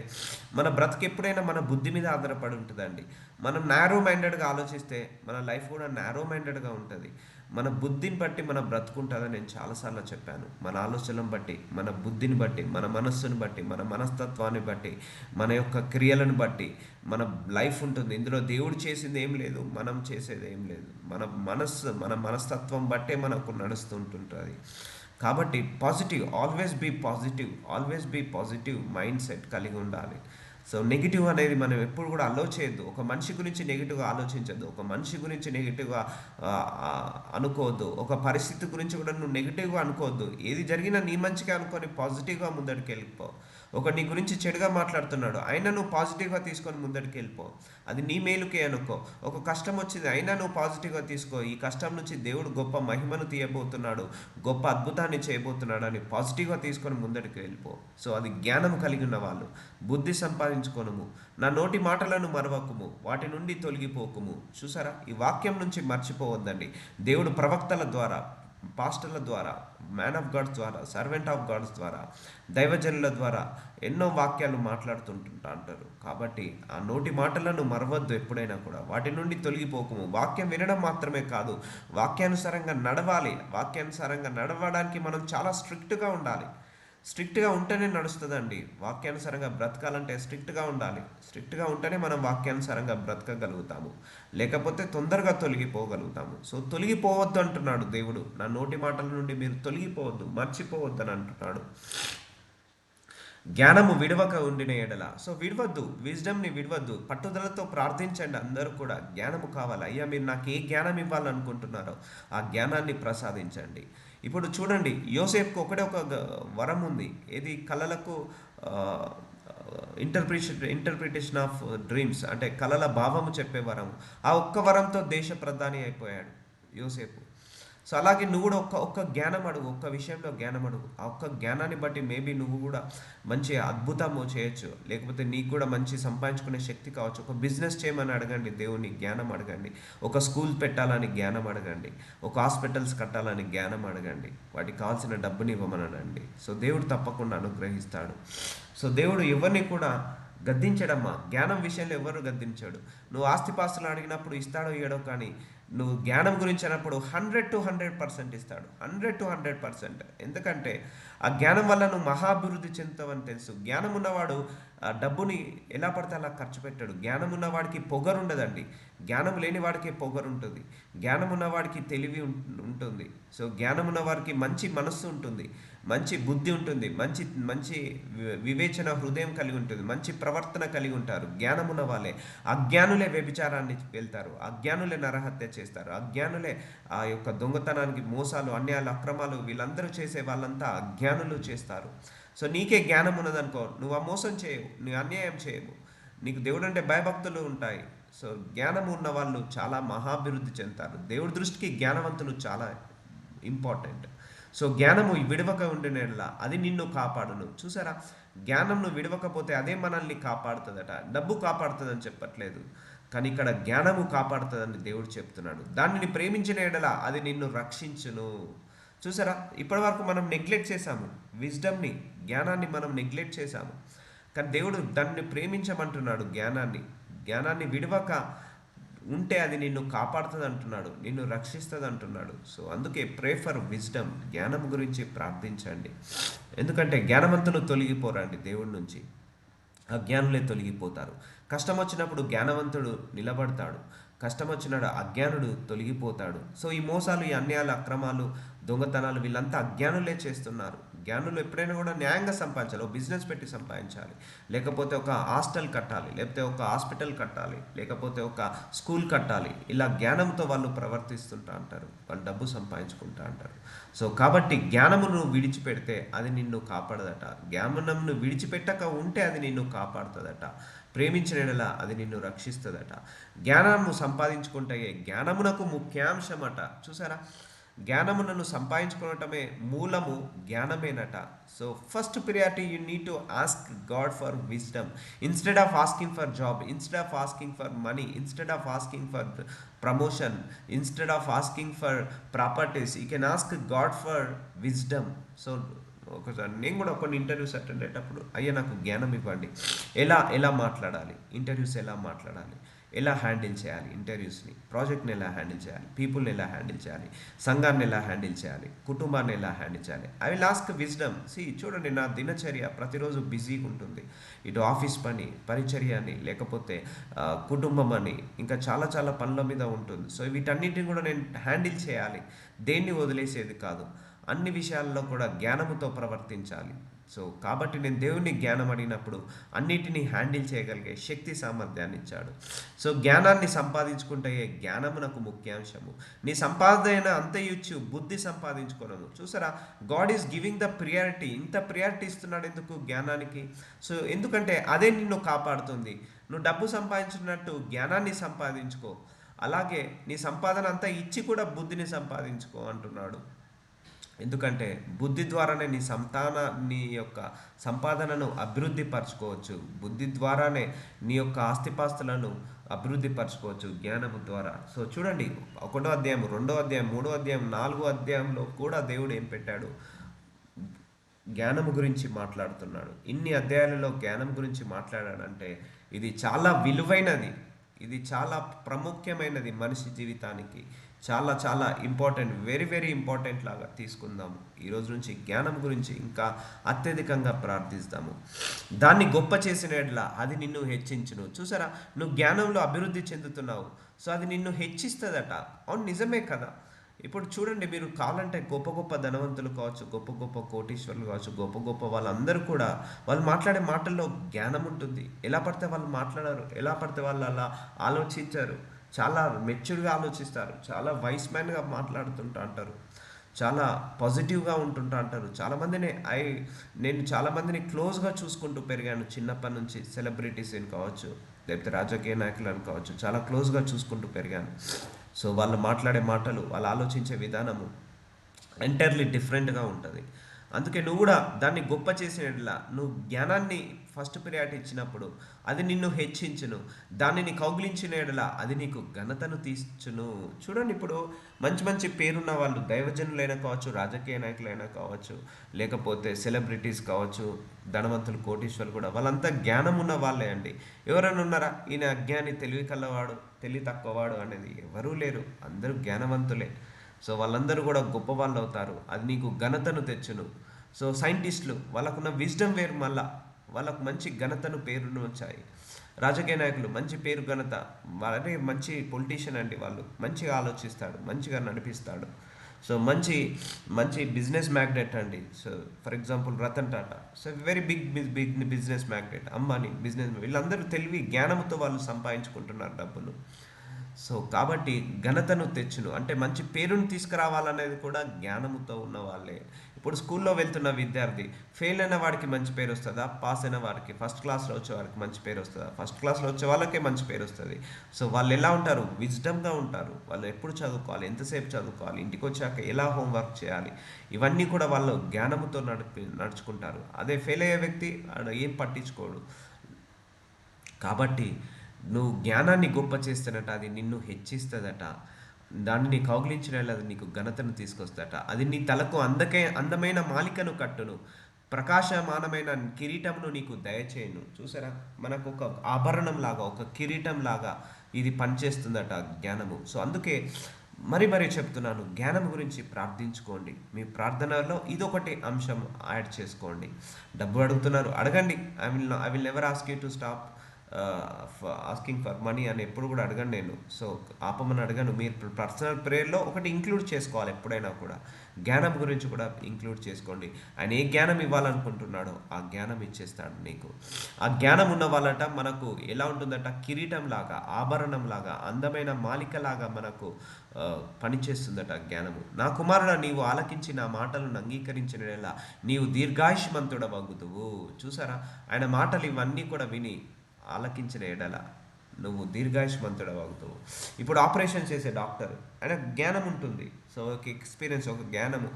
మన బ్రతుకు ఎప్పుడైనా మన బుద్ధి మీద ఆధారపడి ఉంటుందండి. మనం నారో మైండెడ్గా ఆలోచిస్తే మన లైఫ్ కూడా నారో మైండెడ్గా ఉంటుంది. మన బుద్ధిని బట్టి మన బ్రతుకుంటుందని నేను చాలాసార్లు చెప్పాను. మన ఆలోచనలను బట్టి, మన బుద్ధిని బట్టి, మన మనస్సును బట్టి, మన మనస్తత్వాన్ని బట్టి, మన యొక్క క్రియలను బట్టి మన లైఫ్ ఉంటుంది. ఇందులో దేవుడు చేసింది ఏం లేదు, మనం చేసేది ఏం లేదు. మన మనస్తత్వం బట్టే మనకు నడుస్తుంటుంటుంది. కాబట్టి always be positive mind set కలిగి ఉండాలి. సో నెగిటివ్ అనేది మనం ఎప్పుడు కూడా అలో చేయొద్దు. ఒక మనిషి గురించి నెగిటివ్గా ఆలోచించద్దు, ఒక మనిషి గురించి నెగిటివ్గా అనుకోవద్దు, ఒక పరిస్థితి గురించి కూడా నువ్వు నెగిటివ్గా అనుకోవద్దు. ఏది జరిగినా నీ మంచిగా అనుకొని పాజిటివ్గా ముందడికి వెళ్ళిపో. నీ గురించి చెడుగా మాట్లాడుతున్నాడు, అయినా నువ్వు పాజిటివ్గా తీసుకొని ముందడికి వెళ్ళిపో, అది నీ మేలుకే అనుకో. ఒక కష్టం వచ్చింది, అయినా నువ్వు పాజిటివ్గా తీసుకో, ఈ కష్టం నుంచి దేవుడు గొప్ప మహిమను తీయబోతున్నాడు, గొప్ప అద్భుతాన్ని చేయబోతున్నాడు అని పాజిటివ్గా తీసుకొని ముందడికి వెళ్ళిపో. సో అది జ్ఞానం కలిగి ఉన్న వాళ్ళు. బుద్ధి సంపాదించుకోనము, నా నోటి మాటలను మరవకుము, వాటి నుండి తొలగిపోకుము. చూసారా, ఈ వాక్యం నుంచి మర్చిపోవద్దండి. దేవుడు ప్రవక్తల ద్వారా, పాస్టర్ల ద్వారా, మ్యాన్ ఆఫ్ గాడ్స్ ద్వారా, సర్వెంట్ ఆఫ్ గాడ్స్ ద్వారా, దైవజనుల ద్వారా ఎన్నో వాక్యాలు మాట్లాడుతుంటా అంటారు. కాబట్టి ఆ నోటి మాటలను మరవద్దు ఎప్పుడైనా కూడా, వాటి నుండి తొలగిపోకము. వాక్యం వినడం మాత్రమే కాదు, వాక్యానుసారంగా నడవాలి. వాక్యానుసారంగా నడవడానికి మనం చాలా స్ట్రిక్ట్గా ఉండాలి. స్ట్రిక్ట్గా ఉంటేనే నడుస్తుందండి. వాక్యానుసారంగా బ్రతకాలంటే స్ట్రిక్ట్గా ఉండాలి. స్ట్రిక్ట్గా ఉంటేనే మనం వాక్యానుసారంగా బ్రతకగలుగుతాము, లేకపోతే తొందరగా తొలగిపోగలుగుతాము. సో తొలగిపోవద్దు అంటున్నాడు దేవుడు. నా నోటి మాటల నుండి మీరు తొలగిపోవద్దు, మర్చిపోవద్దు అని అంటున్నాడు. జ్ఞానము విడవక ఉండిన ఎడల, సో విడవద్దు, విజ్డమ్ని విడవద్దు. పట్టుదలతో ప్రార్థించండి. అందరూ కూడా జ్ఞానము కావాలి. అయ్యా మీరు నాకు ఏ జ్ఞానం ఇవ్వాలనుకుంటున్నారో ఆ జ్ఞానాన్ని ప్రసాదించండి. ఇప్పుడు చూడండి, యోసేపుకు ఒకటే ఒక వరం ఉంది. ఏది? కళలకు ఇంటర్ప్రిటేషన్ ఆఫ్ డ్రీమ్స్, అంటే కళల భావము చెప్పే వరం. ఆ ఒక్క వరంతో దేశ ప్రధాని అయిపోయాడు యోసేపు. సో అలాగే నువ్వు కూడా ఒక్క జ్ఞానం అడుగు, ఒక్క విషయంలో జ్ఞానం అడుగు. ఆ ఒక్క జ్ఞానాన్ని బట్టి మేబీ నువ్వు కూడా మంచి అద్భుతము చేయొచ్చు, లేకపోతే నీకు కూడా మంచి సంపాదించుకునే శక్తి కావచ్చు. ఒక బిజినెస్ చేయమని అడగండి, దేవుని జ్ఞానం అడగండి. ఒక స్కూల్ పెట్టాలని జ్ఞానం అడగండి, ఒక హాస్పిటల్స్ కట్టాలని జ్ఞానం అడగండి, వాటికి కావాల్సిన డబ్బుని ఇవ్వమని అడగండి. సో దేవుడు తప్పకుండా అనుగ్రహిస్తాడు. సో దేవుడు ఎవరిని కూడా గద్దించడమ్మా, జ్ఞానం విషయంలో ఎవరు గద్దించాడు. నువ్వు ఆస్తిపాస్తులు అడిగినప్పుడు ఇస్తాడో ఇయ్యడో, కానీ నువ్వు జ్ఞానం గురించి అన్నప్పుడు 100% ఇస్తాడు. 100%. ఎందుకంటే ఆ జ్ఞానం వల్ల నువ్వు మహాభివృద్ధి చెందుతావని తెలుసు. జ్ఞానం ఉన్నవాడు ఆ డబ్బుని ఎలా పడితే అలా ఖర్చు పెట్టాడు. జ్ఞానం ఉన్నవాడికి పొగరు ఉండదండి, జ్ఞానం లేని వాడికి పొగరు ఉంటుంది. జ్ఞానం ఉన్నవాడికి తెలివి ఉంటుంది. సో జ్ఞానం ఉన్నవాడికి మంచి మనస్సు ఉంటుంది, మంచి బుద్ధి ఉంటుంది, మంచి మంచి వివేచన హృదయం కలిగి ఉంటుంది, మంచి ప్రవర్తన కలిగి ఉంటారు. జ్ఞానం ఉన్న వాళ్ళే. అజ్ఞానులే వ్యభిచారాన్ని వెళ్తారు, అజ్ఞానులే నరహత్య చేస్తారు, అజ్ఞానులే ఆ యొక్క దొంగతనానికి, మోసాలు, అన్యాయాలు, అక్రమాలు వీళ్ళందరూ చేసే వాళ్ళంతా అజ్ఞానులు చేస్తారు. సో నీకే జ్ఞానం ఉన్నదనుకో, నువ్వు ఆ మోసం చేయవు, నువ్వు అన్యాయం చేయవు, నీకు దేవుడు అంటే భయభక్తులు ఉంటాయి. సో జ్ఞానం ఉన్న వాళ్ళు చాలా మహాభివృద్ధి చెందుతారు. దేవుడి దృష్టికి జ్ఞానవంతులు చాలా ఇంపార్టెంట్. సో జ్ఞానము విడవక ఉండినట్ల అది నిన్ను కాపాడును. చూసారా, జ్ఞానంను విడవకపోతే అదే మనల్ని కాపాడుతుందట. డబ్బు కాపాడుతుందని చెప్పట్లేదు, కానీ ఇక్కడ జ్ఞానము కాపాడుతుందని దేవుడు చెప్తున్నాడు. దానిని ప్రేమించిన ఎడల అది నిన్ను రక్షించును. చూసారా, ఇప్పటి వరకు మనం నెగ్లెక్ట్ చేశాము విజ్డమ్ని, జ్ఞానాన్ని మనం నెగ్లెక్ట్ చేశాము. కానీ దేవుడు దాన్ని ప్రేమించమంటున్నాడు. జ్ఞానాన్ని విడవక ఉంటే అది నిన్ను కాపాడుతుంది అంటున్నాడు, నిన్ను రక్షిస్తుంది అంటున్నాడు. సో అందుకే ప్రే ఫర్ విజ్డమ్, జ్ఞానం గురించి ప్రార్థించండి. ఎందుకంటే జ్ఞానవంతులు తొలగిపోరండి దేవుడి నుంచి, అజ్ఞానులే తొలగిపోతారు. కష్టం వచ్చినప్పుడు జ్ఞానవంతుడు నిలబడతాడు, కష్టం వచ్చినాడు అజ్ఞానుడు తొలగిపోతాడు. సో ఈ మోసాలు, ఈ అన్యాయాలు, అక్రమాలు, దొంగతనాలు వీళ్ళంతా అజ్ఞానులే చేస్తున్నారు. జ్ఞానులు ఎప్పుడైనా కూడా న్యాయంగా సంపాదించాలి, ఒక బిజినెస్ పెట్టి సంపాదించాలి, లేకపోతే ఒక హాస్టల్ కట్టాలి, లేకపోతే ఒక హాస్పిటల్ కట్టాలి, లేకపోతే ఒక స్కూల్ కట్టాలి. ఇలా జ్ఞానంతో వాళ్ళు ప్రవర్తిస్తుంటా అంటారు, వాళ్ళు డబ్బు సంపాదించుకుంటా అంటారు. సో కాబట్టి జ్ఞానమును విడిచిపెడితే అది నిన్ను కాపాడదట, జ్ఞానమును విడిచిపెట్టక ఉంటే అది నిన్ను కాపాడుతుందట, ప్రేమించిన యెడల అది నిన్ను రక్షిస్తుందట. జ్ఞానము సంపాదించుకుంటే జ్ఞానమునకు ముఖ్యాంశమట. చూసారా, జ్ఞానమునను సంపాదించుకోవటమే మూలము జ్ఞానమేనట. So first priority you need to ask God for wisdom instead of asking for job, instead of asking for money, instead of asking for promotion, instead of asking for properties, you can ask God for wisdom. So ఒకసారి నేను కూడా కొన్ని ఇంటర్వ్యూస్ అటెండ్ అయ్యేటప్పుడు, అయ్యా నాకు జ్ఞానం ఇవ్వండి, ఎలా ఎలా మాట్లాడాలి, ఇంటర్వ్యూస్ ఎలా మాట్లాడాలి, ఎలా హ్యాండిల్ చేయాలి, ఇంటర్వ్యూస్ని, ప్రాజెక్ట్ని ఎలా హ్యాండిల్ చేయాలి, పీపుల్ని ఎలా హ్యాండిల్ చేయాలి, సంఘాన్ని ఎలా హ్యాండిల్ చేయాలి, కుటుంబాన్ని ఎలా హ్యాండిల్ చేయాలి, ఐ విల్ ఆస్క్ విజ్డమ్. చూడండి, నా దినచర్య ప్రతిరోజు బిజీగా ఉంటుంది. ఇటు ఆఫీస్ పని, పరిచర్య అని, లేకపోతే కుటుంబం అని, ఇంకా చాలా చాలా పనుల మీద ఉంటుంది. సో వీటన్నిటిని కూడా నేను హ్యాండిల్ చేయాలి, దేన్ని వదిలేసేది కాదు, అన్ని విషయాల్లో కూడా జ్ఞానముతో ప్రవర్తించాలి. సో కాబట్టి నేను దేవుని జ్ఞానం అడిగినప్పుడు అన్నిటినీ హ్యాండిల్ చేయగలిగే శక్తి సామర్థ్యాన్ని ఇచ్చాడు. సో జ్ఞానాన్ని సంపాదించుకుంటే జ్ఞానమునకు ముఖ్యాంశము. నీ సంపాదన అంత ఇచ్చు, బుద్ధి సంపాదించుకోనము. చూసారా, God is giving the priority. ఇంత ప్రియారిటీ ఇస్తున్నాడు ఎందుకు? జ్ఞానానికి. సో ఎందుకంటే అదే నిన్ను కాపాడుతుంది. నువ్వు డబ్బు సంపాదించినట్టు జ్ఞానాన్ని సంపాదించుకో, అలాగే నీ సంపాదన అంతా ఇచ్చి కూడా బుద్ధిని సంపాదించుకో అంటున్నాడు. ఎందుకంటే బుద్ధి ద్వారానే నీ యొక్క సంపాదనను అభివృద్ధి పరచుకోవచ్చు. బుద్ధి ద్వారానే నీ యొక్క ఆస్తిపాస్తులను అభివృద్ధి పరచుకోవచ్చు, జ్ఞానము ద్వారా. సో చూడండి, 1వ అధ్యాయం, 2వ అధ్యాయం, 3వ అధ్యాయం, 4వ అధ్యాయంలో కూడా దేవుడు ఏం పెట్టాడు? జ్ఞానము గురించి మాట్లాడుతున్నాడు. ఇన్ని అధ్యాయాలలో జ్ఞానం గురించి మాట్లాడాడంటే ఇది చాలా విలువైనది, ఇది చాలా ప్రాముఖ్యమైనది మనిషి జీవితానికి. చాలా చాలా ఇంపార్టెంట్, వెరీ వెరీ ఇంపార్టెంట్ లాగా తీసుకుందాము. ఈరోజు నుంచి జ్ఞానం గురించి ఇంకా అత్యధికంగా ప్రార్థిస్తాము. దాన్ని గొప్ప చేసిన యెడల అది నిన్ను హెచ్చించును. చూసారా, నువ్వు జ్ఞానంలో అభివృద్ధి చెందుతున్నావు, సో అది నిన్ను హెచ్చిస్తుందట. అవును, నిజమే కదా. ఇప్పుడు చూడండి, మీరు కావాలంటే గొప్ప గొప్ప ధనవంతులు కావచ్చు, గొప్ప గొప్ప కోటీశ్వరులు కావచ్చు, గొప్ప గొప్ప వాళ్ళందరూ కూడా వాళ్ళు మాట్లాడే మాటల్లో జ్ఞానం ఉంటుంది. ఎలా పడితే వాళ్ళు మాట్లాడారు, ఎలా పడితే వాళ్ళు అలా ఆలోచించారు, చాలా మెచ్యూర్గా ఆలోచిస్తారు, చాలా వైస్ మ్యాన్గా మాట్లాడుతుంటా అంటారు, చాలా పాజిటివ్గా ఉంటుంటా అంటారు. నేను చాలామందిని క్లోజ్గా చూసుకుంటూ పెరిగాను చిన్నప్పటి నుంచి. సెలబ్రిటీస్ని కావచ్చు, లేకపోతే రాజకీయ నాయకులను కావచ్చు, చాలా క్లోజ్గా చూసుకుంటూ పెరిగాను. సో వాళ్ళు మాట్లాడే మాటలు, వాళ్ళు ఆలోచించే విధానము ఎంటైర్లీ డిఫరెంట్గా ఉంటుంది. అందుకే నువ్వు కూడా దాన్ని గొప్ప చేసినట్లా, నువ్వు జ్ఞానాన్ని ఫస్ట్ ప్రియారిటీ ఇచ్చినప్పుడు అది నిన్ను హెచ్చించును, దానిని కౌగిలించిన యెడల అది నీకు ఘనతను తీర్చును. చూడండి, ఇప్పుడు మంచి మంచి పేరున్న వాళ్ళు, దైవజనులైనా కావచ్చు, రాజకీయ నాయకులైనా కావచ్చు, లేకపోతే సెలబ్రిటీస్ కావచ్చు, ధనవంతులు, కోటీశ్వరులు కూడా, వాళ్ళంతా జ్ఞానం ఉన్న వాళ్ళే అండి. ఎవరైనా ఉన్నారా ఈయన అజ్ఞాని, తెలివి కల్లవాడు, తెలివి తక్కువవాడు అనేది? ఎవరూ లేరు, అందరూ జ్ఞానవంతులే. సో వాళ్ళందరూ కూడా గొప్ప వాళ్ళు అవుతారు, అది నీకు ఘనతను తెచ్చును. సో సైంటిస్టులు, వాళ్ళకున్న విజ్డమ్ వేరు, మళ్ళా వాళ్ళకు మంచి ఘనతను, పేరును వచ్చాయి. రాజకీయ నాయకులు మంచి పేరు, ఘనత, వాళ్ళే మంచి పొలిటీషియన్ అండి, వాళ్ళు మంచిగా ఆలోచిస్తాడు, మంచిగా నడిపిస్తాడు. సో మంచి మంచి బిజినెస్ మ్యాగ్నెట్ అండి. So for example Ratan Tata, so very big business magnet. Ambani business, వీళ్ళందరూ తెలివి జ్ఞానంతో వాళ్ళు సంపాదించుకుంటున్నారు డబ్బులు. సో కాబట్టి ఘనతను తెచ్చును అంటే మంచి పేరును తీసుకురావాలనేది కూడా జ్ఞానముతో ఉన్న వాళ్ళే. ఇప్పుడు స్కూల్లో వెళ్తున్న విద్యార్థి ఫెయిల్ అయిన వాడికి మంచి పేరు వస్తుందా? పాస్ అయిన వాడికి, ఫస్ట్ క్లాస్లో వచ్చే వారికి మంచి పేరు వస్తుందా? ఫస్ట్ క్లాస్లో వచ్చే వాళ్ళకే మంచి పేరు వస్తుంది. సో వాళ్ళు ఎలా ఉంటారు? విజ్డమ్గా ఉంటారు. వాళ్ళు ఎప్పుడు చదువుకోవాలి, ఎంతసేపు చదువుకోవాలి, ఇంటికి వచ్చాక ఎలా హోంవర్క్ చేయాలి, ఇవన్నీ కూడా వాళ్ళు జ్ఞానముతో నడుచుకుంటారు. అదే ఫెయిల్ అయ్యే వ్యక్తి ఏం పట్టించుకోడు. కాబట్టి నువ్వు జ్ఞానాన్ని గొప్ప చేస్తున్నట్ట, అది నిన్ను హెచ్చిస్తుందట, దానిని కౌగిలించిన అది నీకు ఘనతను తీసుకొస్తుందట, అది నీ తలకు అందమైన మాలికను కట్టును, ప్రకాశమానమైన కిరీటమును నీకు దయచేయను. చూసారా, మనకు ఒక ఆభరణం లాగా, ఒక కిరీటం లాగా ఇది పనిచేస్తుందట జ్ఞానము. సో అందుకే మరీ చెప్తున్నాను, జ్ఞానం గురించి ప్రార్థించుకోండి. మీ ప్రార్థనలో ఇదొకటి అంశం యాడ్ చేసుకోండి. డబ్బు అడుగుతున్నారు, అడగండి. I will never ask you to stop. Asking for money అని ఎప్పుడు కూడా అడగను నేను. సో ఆపమని అడగను. మీరు పర్సనల్ ప్రేయర్లో ఒకటి ఇంక్లూడ్ చేసుకోవాలి ఎప్పుడైనా కూడా. జ్ఞానం గురించి కూడా ఇంక్లూడ్ చేసుకోండి. ఆయన ఏ జ్ఞానం ఇవ్వాలనుకుంటున్నాడో ఆ జ్ఞానం ఇచ్చేస్తాడు నీకు. ఆ జ్ఞానం ఉన్న వాళ్ళట మనకు ఎలా ఉంటుందట, కిరీటం లాగా, ఆభరణం లాగా, అందమైన మాలిక లాగా మనకు పనిచేస్తుందట జ్ఞానము. నా కుమారుడా, నీవు ఆలకించి నా మాటలను అంగీకరించిన యెడల నీవు దీర్ఘాయుష్మంతుడవగుదువు. చూసారా, ఆయన మాటలు ఇవన్నీ కూడా విని ఆలకించిన ఎడల నువ్వు దీర్ఘాయుష్మంతుడవగుతావు. ఇప్పుడు ఆపరేషన్ చేసే డాక్టర్, ఆయన జ్ఞానం ఉంటుంది. సో ఒక ఎక్స్పీరియన్స్, ఒక జ్ఞానము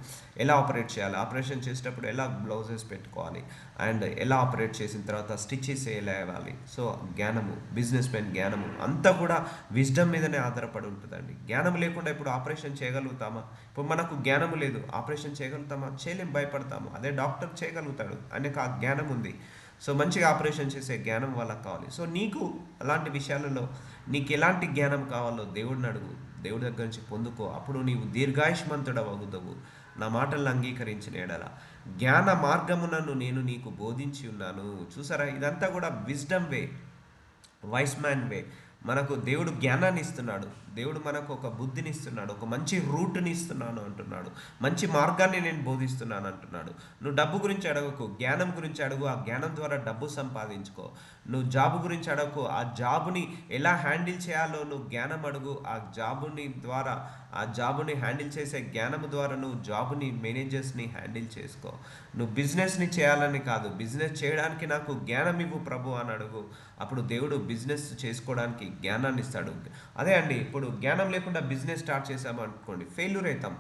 ఎలా ఆపరేట్ చేయాలి, ఆపరేషన్ చేసేటప్పుడు ఎలా గ్లౌజెస్ పెట్టుకోవాలి, అండ్ ఎలా ఆపరేట్ చేసిన తర్వాత స్టిచెస్ ఎలా ఇవ్వాలి. సో జ్ఞానము, బిజినెస్ మెన్ జ్ఞానము అంతా కూడా విజ్డమ్ మీదనే ఆధారపడి ఉంటుందండి. జ్ఞానం లేకుండా ఇప్పుడు ఆపరేషన్ చేయగలుగుతామా? ఇప్పుడు మనకు జ్ఞానం లేదు, ఆపరేషన్ చేయగలుగుతామా? చేయలేం, భయపడతాము. అదే డాక్టర్ చేయగలుగుతాడు, ఆయనకు ఆ జ్ఞానం ఉంది. సో మంచిగా ఆపరేషన్ చేసే జ్ఞానం వాళ్ళకి కావాలి. సో నీకు అలాంటి విషయాలలో నీకు ఎలాంటి జ్ఞానం కావాలో దేవుడిని అడుగు, దేవుడి దగ్గర నుంచి పొందుకో. అప్పుడు నీవు దీర్ఘాయుష్మంతుడవగుదువు నా మాటలను అంగీకరించిన ఎడల. జ్ఞాన మార్గమునను నేను నీకు బోధించి ఉన్నాను. చూసారా, ఇదంతా కూడా విజ్డమ్ వే, వైస్ మ్యాన్ వే. మనకు దేవుడు జ్ఞానాన్ని ఇస్తున్నాడు, దేవుడు మనకు ఒక బుద్ధిని ఇస్తున్నాడు, ఒక మంచి రూట్ని ఇస్తున్నాను అంటున్నాడు, మంచి మార్గాన్ని నేను బోధిస్తున్నాను అంటున్నాడు. నువ్వు డబ్బు గురించి అడగకు, జ్ఞానం గురించి అడుగు. ఆ జ్ఞానం ద్వారా డబ్బు సంపాదించుకో. నువ్వు జాబు గురించి అడగకు, ఆ జాబుని ఎలా హ్యాండిల్ చేయాలో నువ్వు జ్ఞానం అడుగు. ఆ జాబుని ద్వారా, ఆ జాబుని హ్యాండిల్ చేసే జ్ఞానం ద్వారా నువ్వు జాబుని, మేనేజర్స్ని హ్యాండిల్ చేసుకో. నువ్వు బిజినెస్ని చేయాలని కాదు, బిజినెస్ చేయడానికి నాకు జ్ఞానం ఇవ్వు ప్రభు అని అడుగు. అప్పుడు దేవుడు బిజినెస్ చేసుకోవడానికి జ్ఞానాన్ని ఇస్తాడు. అదే అండి, ఇప్పుడు జ్ఞానం లేకుండా బిజినెస్ స్టార్ట్ చేసాము అనుకోండి, ఫెయిల్యూర్ అవుతాం.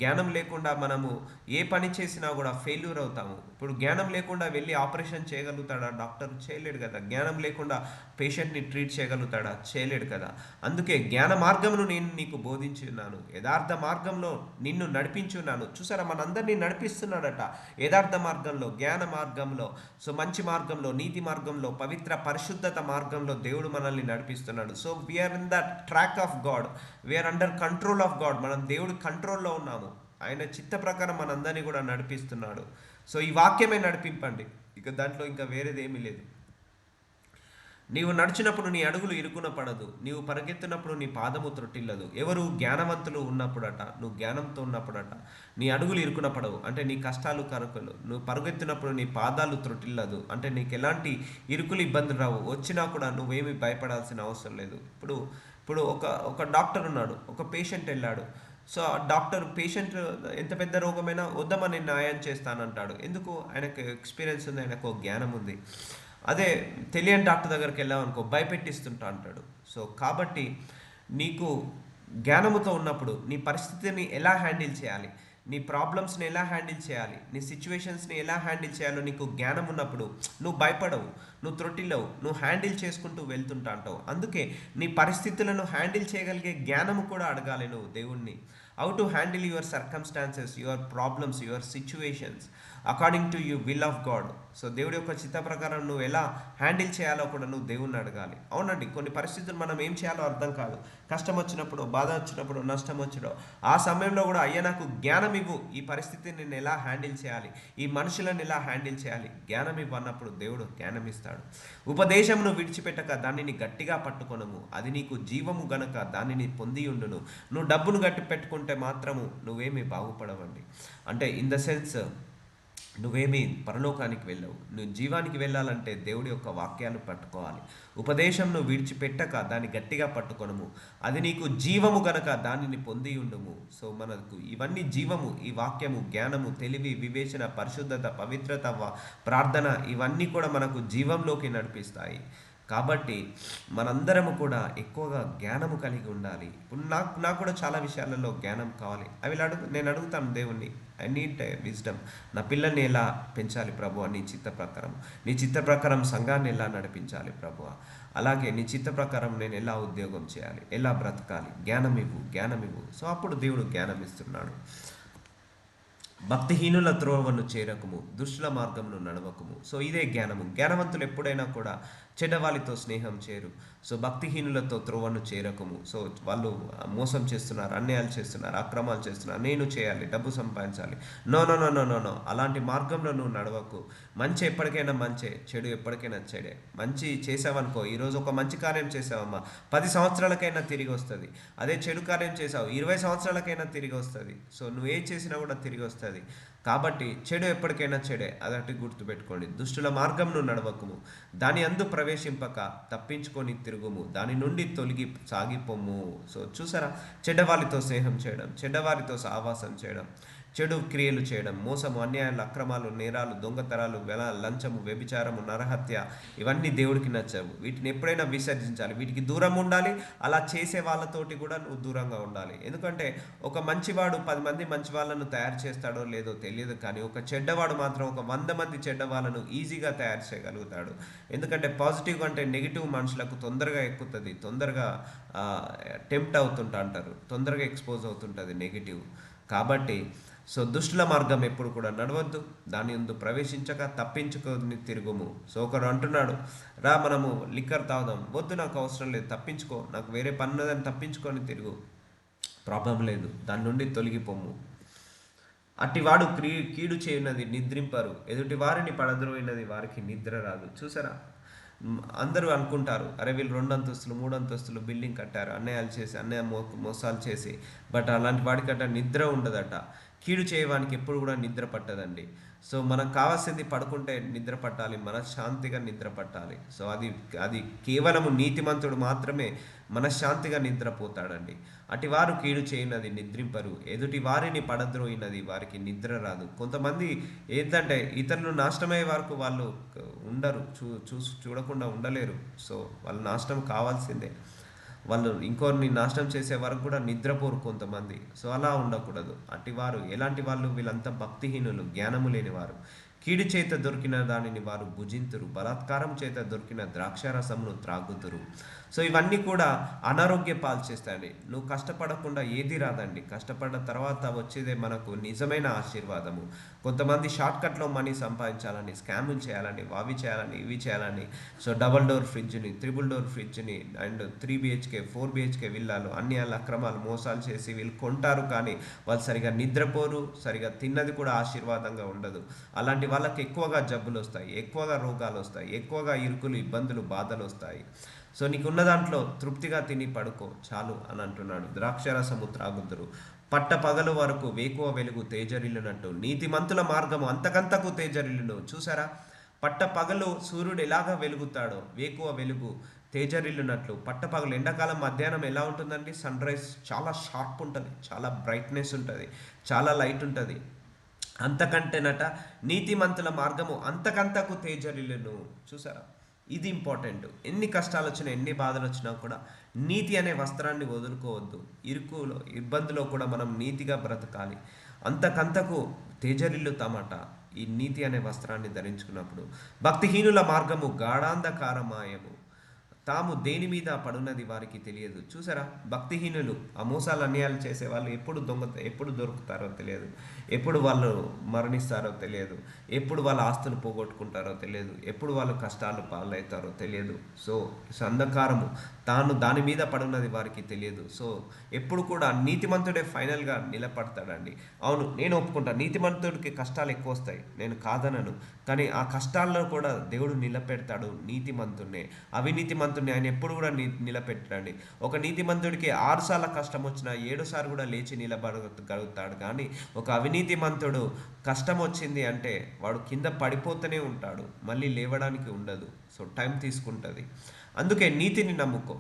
జ్ఞానం లేకుండా మనము ఏ పని చేసినా కూడా ఫెయిల్యూర్ అవుతాము. ఇప్పుడు జ్ఞానం లేకుండా వెళ్ళి ఆపరేషన్ చేయగలుగుతాడా డాక్టర్? చేయలేడు కదా. జ్ఞానం లేకుండా పేషెంట్ని ట్రీట్ చేయగలుగుతాడా? చేయలేడు కదా. అందుకే జ్ఞాన మార్గమును నేను నీకు బోధించి ఉన్నాను, యథార్థ మార్గంలో నిన్ను నడిపించున్నాను. చూసారా, మనందరినీ నడిపిస్తున్నాడట యథార్థ మార్గంలో, జ్ఞాన మార్గంలో, సో మంచి మార్గంలో, నీతి మార్గంలో, పవిత్ర పరిశుద్ధత మార్గంలో దేవుడు మనల్ని నడిపిస్తున్నాడు. So we're in the track of God, we're under control of God. మనం దేవుడి కంట్రోల్లో ఉన్నాము. ఆయన చిత్త ప్రకారం మనందరినీ కూడా నడిపిస్తున్నాడు. సో ఈ వాక్యమే నడిపింపండి, ఇక దాంట్లో ఇంకా వేరేది ఏమీ లేదు. నీవు నడిచినప్పుడు నీ అడుగులు ఇరుకున పడదు, నీవు పరిగెత్తినప్పుడు నీ పాదము త్రొట్టిల్లదు. ఎవరు? జ్ఞానవంతులు ఉన్నప్పుడట, నువ్వు జ్ఞానంతో ఉన్నప్పుడట నీ అడుగులు ఇరుకున పడవు, అంటే నీ కష్టాలు కరుకులు. నువ్వు పరిగెత్తినప్పుడు నీ పాదాలు త్రొట్టిల్లదు, అంటే నీకు ఎలాంటి ఇరుకులు ఇబ్బందులు రావు. వచ్చినా కూడా నువ్వేమీ భయపడాల్సిన అవసరం లేదు. ఇప్పుడు ఇప్పుడు ఒక ఒక డాక్టర్ ఉన్నాడు, ఒక పేషెంట్ వెళ్ళాడు. సో ఆ డాక్టర్ పేషెంట్ ఎంత పెద్ద రోగమైనా వద్దామని న్యాయం చేస్తానంటాడు. ఎందుకు? ఆయనకు ఎక్స్పీరియన్స్ ఉంది, ఆయనకు జ్ఞానం ఉంది. అదే తెలియని డాక్టర్ దగ్గరికి వెళ్ళామనుకో, భయపెట్టిస్తుంటా అంటాడు. సో కాబట్టి నీకు జ్ఞానముతో ఉన్నప్పుడు నీ పరిస్థితిని ఎలా హ్యాండిల్ చేయాలి, నీ ప్రాబ్లమ్స్ని ఎలా హ్యాండిల్ చేయాలి, నీ సిచ్యువేషన్స్ని ఎలా హ్యాండిల్ చేయాలో నీకు జ్ఞానం ఉన్నప్పుడు నువ్వు భయపడవు, నువ్వు త్రొట్టిల్లవు, నువ్వు హ్యాండిల్ చేసుకుంటూ వెళ్తుంటా అంటావు. అందుకే నీ పరిస్థితులను హ్యాండిల్ చేయగలిగే జ్ఞానము కూడా అడగాలి నువ్వు దేవుణ్ణి. How to handle your circumstances, your problems, your situations according to you will of God. So దేవుడి యొక్క చిత్త ప్రకారం నువ్వు ఎలా హ్యాండిల్ చేయాలో కూడా నువ్వు దేవుణ్ణి అడగాలి. అవునండి, కొన్ని పరిస్థితులు మనం ఏం చేయాలో అర్థం కాదు. కష్టం వచ్చినప్పుడు, బాధ వచ్చినప్పుడు, నష్టం వచ్చినప్పుడు, ఆ సమయంలో కూడా అయ్యా నాకు జ్ఞానం ఇవ్వు, ఈ పరిస్థితిని నేను ఎలా హ్యాండిల్ చేయాలి, ఈ మనుషులను ఎలా హ్యాండిల్ చేయాలి, జ్ఞానం ఇవ్వు అన్నప్పుడు దేవుడు జ్ఞానం ఇస్తాడు. ఉపదేశమును విడిచిపెట్టక దానిని గట్టిగా పట్టుకొనము, అది నీకు జీవము గనక దానిని పొంది ఉండును. నువ్వు డబ్బును గట్టి పెట్టుకుంటే మాత్రము నువ్వేమీ బాగుపడవండి. అంటే ఇన్ ద సెన్స్ నువ్వేమీ పరలోకానికి వెళ్ళవు. నువ్వు జీవానికి వెళ్ళాలంటే దేవుడి యొక్క వాక్యాలు పట్టుకోవాలి. ఉపదేశం నువ్వు విడిచిపెట్టక దాన్ని గట్టిగా పట్టుకొనము, అది నీకు జీవము గనక దానిని పొంది ఉండుము. సో మనకు ఇవన్నీ జీవము, ఈ వాక్యము, జ్ఞానము, తెలివి, వివేచన, పరిశుద్ధత, పవిత్రత, ప్రార్థన, ఇవన్నీ కూడా మనకు జీవంలోకి నడిపిస్తాయి. కాబట్టి మనందరము కూడా ఎక్కువగా జ్ఞానము కలిగి ఉండాలి. ఇప్పుడు నాకు కూడా చాలా విషయాలలో జ్ఞానం కావాలి. నేను అడుగుతాను దేవుణ్ణి, ఐ నీడ్ విజ్డమ్. నా పిల్లల్ని ఎలా పెంచాలి ప్రభు, నీ చిత్త ప్రకారం, నీ చిత్త ప్రకారం సంఘాన్ని ఎలా నడిపించాలి ప్రభు, అలాగే నీ చిత్త ప్రకారం నేను ఎలా ఉద్యోగం చేయాలి, ఎలా బ్రతకాలి, జ్ఞానం ఇవ్వు, జ్ఞానం ఇవ్వు. సో అప్పుడు దేవుడు జ్ఞానం ఇస్తున్నాడు. భక్తిహీనుల త్రోవను చేరకము, దుష్టుల మార్గమును నడవకము. సో ఇదే జ్ఞానము. జ్ఞానవంతులు ఎప్పుడైనా కూడా చెడ్డవాళ్ళతో స్నేహం చేయరు. సో భక్తిహీనులతో త్రోవను చేరకము. సో వాళ్ళు మోసం చేస్తున్నారు, అన్యాయాలు చేస్తున్నారు, అక్రమాలు చేస్తున్నారు, నేను చేయాలి, డబ్బు సంపాదించాలి, no no no no no no, అలాంటి మార్గంలో నువ్వు నడవకు. మంచి ఎప్పటికైనా మంచే, చెడు ఎప్పటికైనా చెడే. మంచి చేసావనుకో, ఈరోజు ఒక మంచి కార్యం చేసావమ్మా, 10 సంవత్సరాలకైనా తిరిగి వస్తుంది. అదే చెడు కార్యం చేసావు, 20 సంవత్సరాలకైనా తిరిగి వస్తుంది. సో నువ్వు ఏ చేసినా కూడా తిరిగి వస్తుంది. కాబట్టి చెడు ఎప్పటికైనా చెడే, అదటి గుర్తుపెట్టుకోండి. దుష్టుల మార్గంను నడవకుము, దాని అందు ప్రవేశింపక తప్పించుకొని తిరుగుము, దాని నుండి తొలగి సాగిపోము. సో చూసారా, చెడ్డవారితో స్నేహం చేయడం, చెడ్డవారితో సహవాసం చేయడం, చెడు క్రియలు చేయడం, మోసము, అన్యాయాలు, అక్రమాలు, నేరాలు, దొంగతనాలు, లంచము, వ్యభిచారము, నరహత్య, ఇవన్నీ దేవుడికి నచ్చవు. వీటిని ఎప్పుడైనా విసర్జించాలి, వీటికి దూరం ఉండాలి. అలా చేసే వాళ్ళతోటి కూడా నువ్వు దూరంగా ఉండాలి. ఎందుకంటే ఒక మంచివాడు 10 మంది మంచి వాళ్ళను తయారు చేస్తాడో లేదో తెలియదు, కానీ ఒక చెడ్డవాడు మాత్రం ఒక 100 మంది చెడ్డ వాళ్ళను ఈజీగా తయారు చేయగలుగుతాడు. ఎందుకంటే పాజిటివ్ అంటే నెగిటివ్ మనుషులకు తొందరగా ఎక్కుతుంది, తొందరగా టెంప్ట్ అవుతుంటా అంటారు, తొందరగా ఎక్స్పోజ్ అవుతుంటుంది నెగిటివ్. కాబట్టి సో దుష్టుల మార్గం ఎప్పుడు కూడా నడవద్దు, దాని ముందు ప్రవేశించక తప్పించుకొని తిరుగుము. సో ఒకడు అంటున్నాడు, రా మనము లిక్కర్ తాగుదాం, వద్దు నాకు అవసరం లేదు, తప్పించుకో, నాకు వేరే పని ఉన్నదని తప్పించుకొని తిరుగు, ప్రాబ్లం లేదు, దాని నుండి తొలగిపోము. అట్టివాడు కీడు చేయున్నది నిద్రింపరు, ఎదుటి వారిని పడద్రోయినది వారికి నిద్ర రాదు. చూసారా, అందరూ అనుకుంటారు, అరే వీళ్ళు 2 అంతస్తులు 3 అంతస్తులు బిల్డింగ్ కట్టారు, అన్యాయాలు చేసి మోసాలు చేసి, బట్ అలాంటి వాడికట నిద్ర ఉండదట. కీడు చేయడానికి ఎప్పుడు కూడా నిద్ర పట్టదండి. సో మనకు కావాల్సింది పడుకుంటే నిద్ర పట్టాలి, మనశ్శాంతిగా నిద్ర పట్టాలి. సో అది అది కేవలము నీతిమంతుడు మాత్రమే మనశ్శాంతిగా నిద్రపోతాడండి. అటు వారు కీడు చేయనది నిద్రింపరు, ఎదుటి వారిని పడద్రోయినది వారికి నిద్ర రాదు. కొంతమంది ఏంటంటే ఇతరులు నాశనమయ్యే వరకు వాళ్ళు ఉండరు, చూడకుండా ఉండలేరు. సో వాళ్ళు నాశనం కావాల్సిందే, వాళ్ళు ఇంకోరిని నాశనం చేసే వరకు కూడా నిద్రపోరు కొంతమంది. సో అలా ఉండకూడదు. అటివారు ఎలాంటి వాళ్ళు, వీళ్ళంతా భక్తిహీనులు, జ్ఞానము లేనివారు. కీడు చేత దొరికిన దానిని వారు భుజింతురు, బలాత్కారం చేత దొరికిన ద్రాక్షారసమును త్రాగుతురు. సో ఇవన్నీ కూడా అనారోగ్య పాలు చేస్తాయండి. నువ్వు కష్టపడకుండా ఏది రాదండి, కష్టపడ్డ తర్వాత వచ్చేదే మనకు నిజమైన ఆశీర్వాదము. కొంతమంది షార్ట్కట్లో మనీ సంపాదించాలని స్కాములు చేయాలని, అవి చేయాలని, ఇవి చేయాలని, సో డబల్ డోర్ ఫ్రిడ్జ్ని, త్రిబుల్ డోర్ ఫ్రిడ్జ్ని అండ్ 3 BHK 4 BHK విల్లాలు, అన్ని అక్రమాలు, మోసాలు చేసి వీళ్ళు కొంటారు. కానీ వాళ్ళు సరిగా నిద్రపోరు, సరిగా తిన్నది కూడా ఆశీర్వాదంగా ఉండదు. అలాంటి వాళ్ళకి ఎక్కువగా జబ్బులు వస్తాయి, ఎక్కువగా రోగాలు వస్తాయి, ఎక్కువగా ఇరుకులు, ఇబ్బందులు, బాధలు వస్తాయి. సో నీకున్న దాంట్లో తృప్తిగా తిని పడుకో చాలు అని అంటున్నాడు. ద్రాక్షరసము త్రాగుదురు, పట్ట పగలు వరకు వేకువ వెలుగు తేజరిల్లునట్టు నీతిమంతుల మార్గము అంతకంతకు తేజరిల్లును. చూసారా, పట్ట పగలు సూర్యుడు ఎలాగా వెలుగుతాడో, వేకువ వెలుగు తేజరిల్లునట్లు. పట్టపగలు ఎండాకాలం మధ్యాహ్నం ఎలా ఉంటుందండి, సన్ రైజ్ చాలా షార్ప్ ఉంటుంది, చాలా బ్రైట్నెస్ ఉంటుంది, చాలా లైట్ ఉంటుంది. అంతకంటేనట నీతిమంతుల మార్గము అంతకంతకు తేజరిల్లును. చూసారా, ఇది ఇంపార్టెంట్. ఎన్ని కష్టాలు వచ్చినా, ఎన్ని బాధలు వచ్చినా కూడా నీతి అనే వస్త్రాన్ని వదులుకోవద్దు. ఇరుకులో, ఇబ్బందిలో కూడా మనం నీతిగా బ్రతకాలి. అంతకంతకు తేజరిల్లుతామట ఈ నీతి అనే వస్త్రాన్ని ధరించుకున్నప్పుడు. భక్తిహీనుల మార్గము గాఢాంధకారమాయము, తాము దేని మీద పడున్నది వారికి తెలియదు. చూసారా, భక్తిహీనులు, ఆ మోసాలు అన్యాయాలు చేసే వాళ్ళు ఎప్పుడు దొరుకుతారో తెలియదు, ఎప్పుడు వాళ్ళు మరణిస్తారో తెలియదు, ఎప్పుడు వాళ్ళ ఆస్తులు పోగొట్టుకుంటారో తెలియదు, ఎప్పుడు వాళ్ళు కష్టాలు పాలవుతారో తెలియదు. సో అంధకారము, తాను దాని మీద పడున్నది వారికి తెలియదు. సో ఎప్పుడు కూడా నీతిమంతుడే ఫైనల్గా నిలబడతాడండి. అవును, నేను ఒప్పుకుంటా, నీతిమంతుడికి కష్టాలు ఎక్కువ వస్తాయి, నేను కాదనను. కానీ ఆ కష్టాల్లో కూడా దేవుడు నిలబెడతాడు నీతిమంతుడినే. అవినీతిమంతుడిని ఆయన ఎప్పుడు కూడా నిలబెట్టండి. ఒక నీతిమంతుడికి 6 సార్లు కష్టం వచ్చినా 7 సార్లు కూడా లేచి నిలబడగలుగుతాడు. కానీ ఒక అవినీతిమంతుడు కష్టం వచ్చింది అంటే వాడు కింద పడిపోతూనే ఉంటాడు, మళ్ళీ లేవడానికి ఉండదు. సో టైం తీసుకుంటుంది. అందుకే నీతిని నమ్ముకో,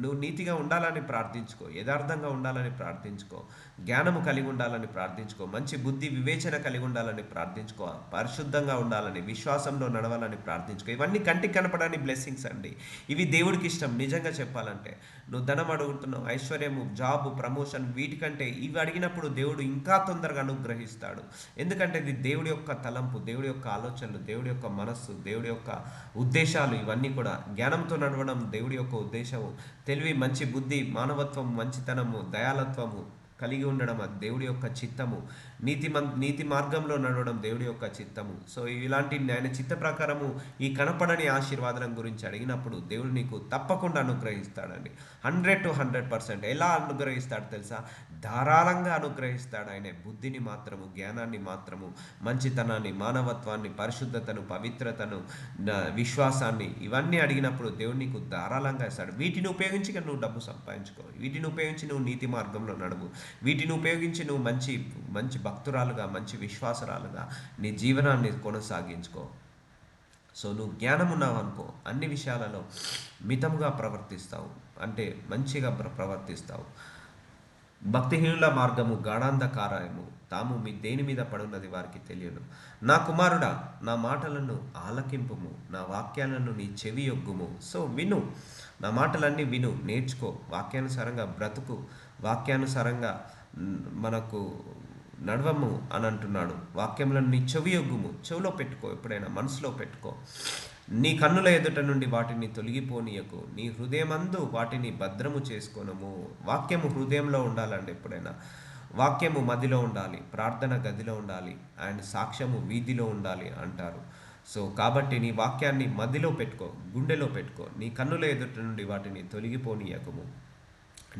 నువ్వు నీతిగా ఉండాలని ప్రార్థించుకో, యథార్థంగా ఉండాలని ప్రార్థించుకో, జ్ఞానము కలిగి ఉండాలని ప్రార్థించుకో, మంచి బుద్ధి వివేచన కలిగి ఉండాలని ప్రార్థించుకో, పరిశుద్ధంగా ఉండాలని, విశ్వాసంలో నడవాలని ప్రార్థించుకో. ఇవన్నీ కంటికి కనపడని బ్లెస్సింగ్స్ అండి. ఇవి దేవుడికి ఇష్టం. నిజంగా చెప్పాలంటే నువ్వు ధనం అడుగుతున్నావు, ఐశ్వర్యము, జాబ్, ప్రమోషన్, వీటికంటే ఇవి అడిగినప్పుడు దేవుడు ఇంకా తొందరగా అనుగ్రహిస్తాడు. ఎందుకంటే ఇది దేవుడి యొక్క తలంపు, దేవుడి యొక్క ఆలోచనలు, దేవుడి యొక్క మనస్సు, దేవుడి యొక్క ఉద్దేశాలు. ఇవన్నీ కూడా జ్ఞానంతో నడవడం దేవుడి యొక్క ఉద్దేశము. తెలివి, మంచి బుద్ధి, మానవత్వం, మంచితనము, దయాలత్వము, కలిగి ఉండడం అది దేవుడి యొక్క చిత్తము. నీతి మార్గంలో నడవడం దేవుడి యొక్క చిత్తము. సో ఇలాంటి ఆయన చిత్త ప్రకారము ఈ కనపడని ఆశీర్వాదం గురించి అడిగినప్పుడు దేవుడు నీకు తప్పకుండా అనుగ్రహిస్తాడండి. 100% ఎలా అనుగ్రహిస్తాడు తెలుసా? ధారాళంగా అనుగ్రహిస్తాడు. ఆయన బుద్ధిని మాత్రము, జ్ఞానాన్ని మాత్రము, మంచితనాన్ని, మానవత్వాన్ని, పరిశుద్ధతను, పవిత్రతను, విశ్వాసాన్ని, ఇవన్నీ అడిగినప్పుడు దేవుడు నీకు ధారాళంగా ఇస్తాడు. వీటిని ఉపయోగించి నువ్వు డబ్బు సంపాదించుకో, వీటిని ఉపయోగించి నువ్వు నీతి మార్గంలో నడువు, వీటిని ఉపయోగించి నువ్వు మంచి మంచి భక్తురాలుగా, మంచి విశ్వాసరాలుగా నీ జీవనాన్ని కొనసాగించుకో. సో నువ్వు జ్ఞానం ఉన్నావు అనుకో, అన్ని విషయాలలో మితముగా ప్రవర్తిస్తావు, అంటే మంచిగా ప్రవర్తిస్తావు. భక్తిహీనుల మార్గము గాఢాంధకారము, తాము మీ దేని మీద పడున్నది వారికి తెలియను. నా కుమారుడా, నా మాటలను ఆలకింపుము, నా వాక్యాలను నీ చెవి యొగ్గుము. సో విను, నా మాటలన్నీ విను, నేర్చుకో, వాక్యానుసారంగా బ్రతుకు, వాక్యానుసారంగా మనకు నడవము అని అంటున్నాడు. వాక్యములను నీ చెవి యొగ్గుము, చెవిలో పెట్టుకో, ఎప్పుడైనా మనసులో పెట్టుకో. నీ కన్నుల ఎదుట నుండి వాటిని తొలగిపోనీయకు, నీ హృదయమందు వాటిని భద్రము చేసుకోనము. వాక్యము హృదయంలో ఉండాలండి. ఎప్పుడైనా వాక్యము మదిలో ఉండాలి, ప్రార్థన గదిలో ఉండాలి, అండ్ సాక్ష్యము వీధిలో ఉండాలి అంటారు. సో కాబట్టి నీ వాక్యాన్ని మదిలో పెట్టుకో, గుండెలో పెట్టుకో. నీ కన్నుల ఎదుట నుండి వాటిని తొలగిపోనీయకము,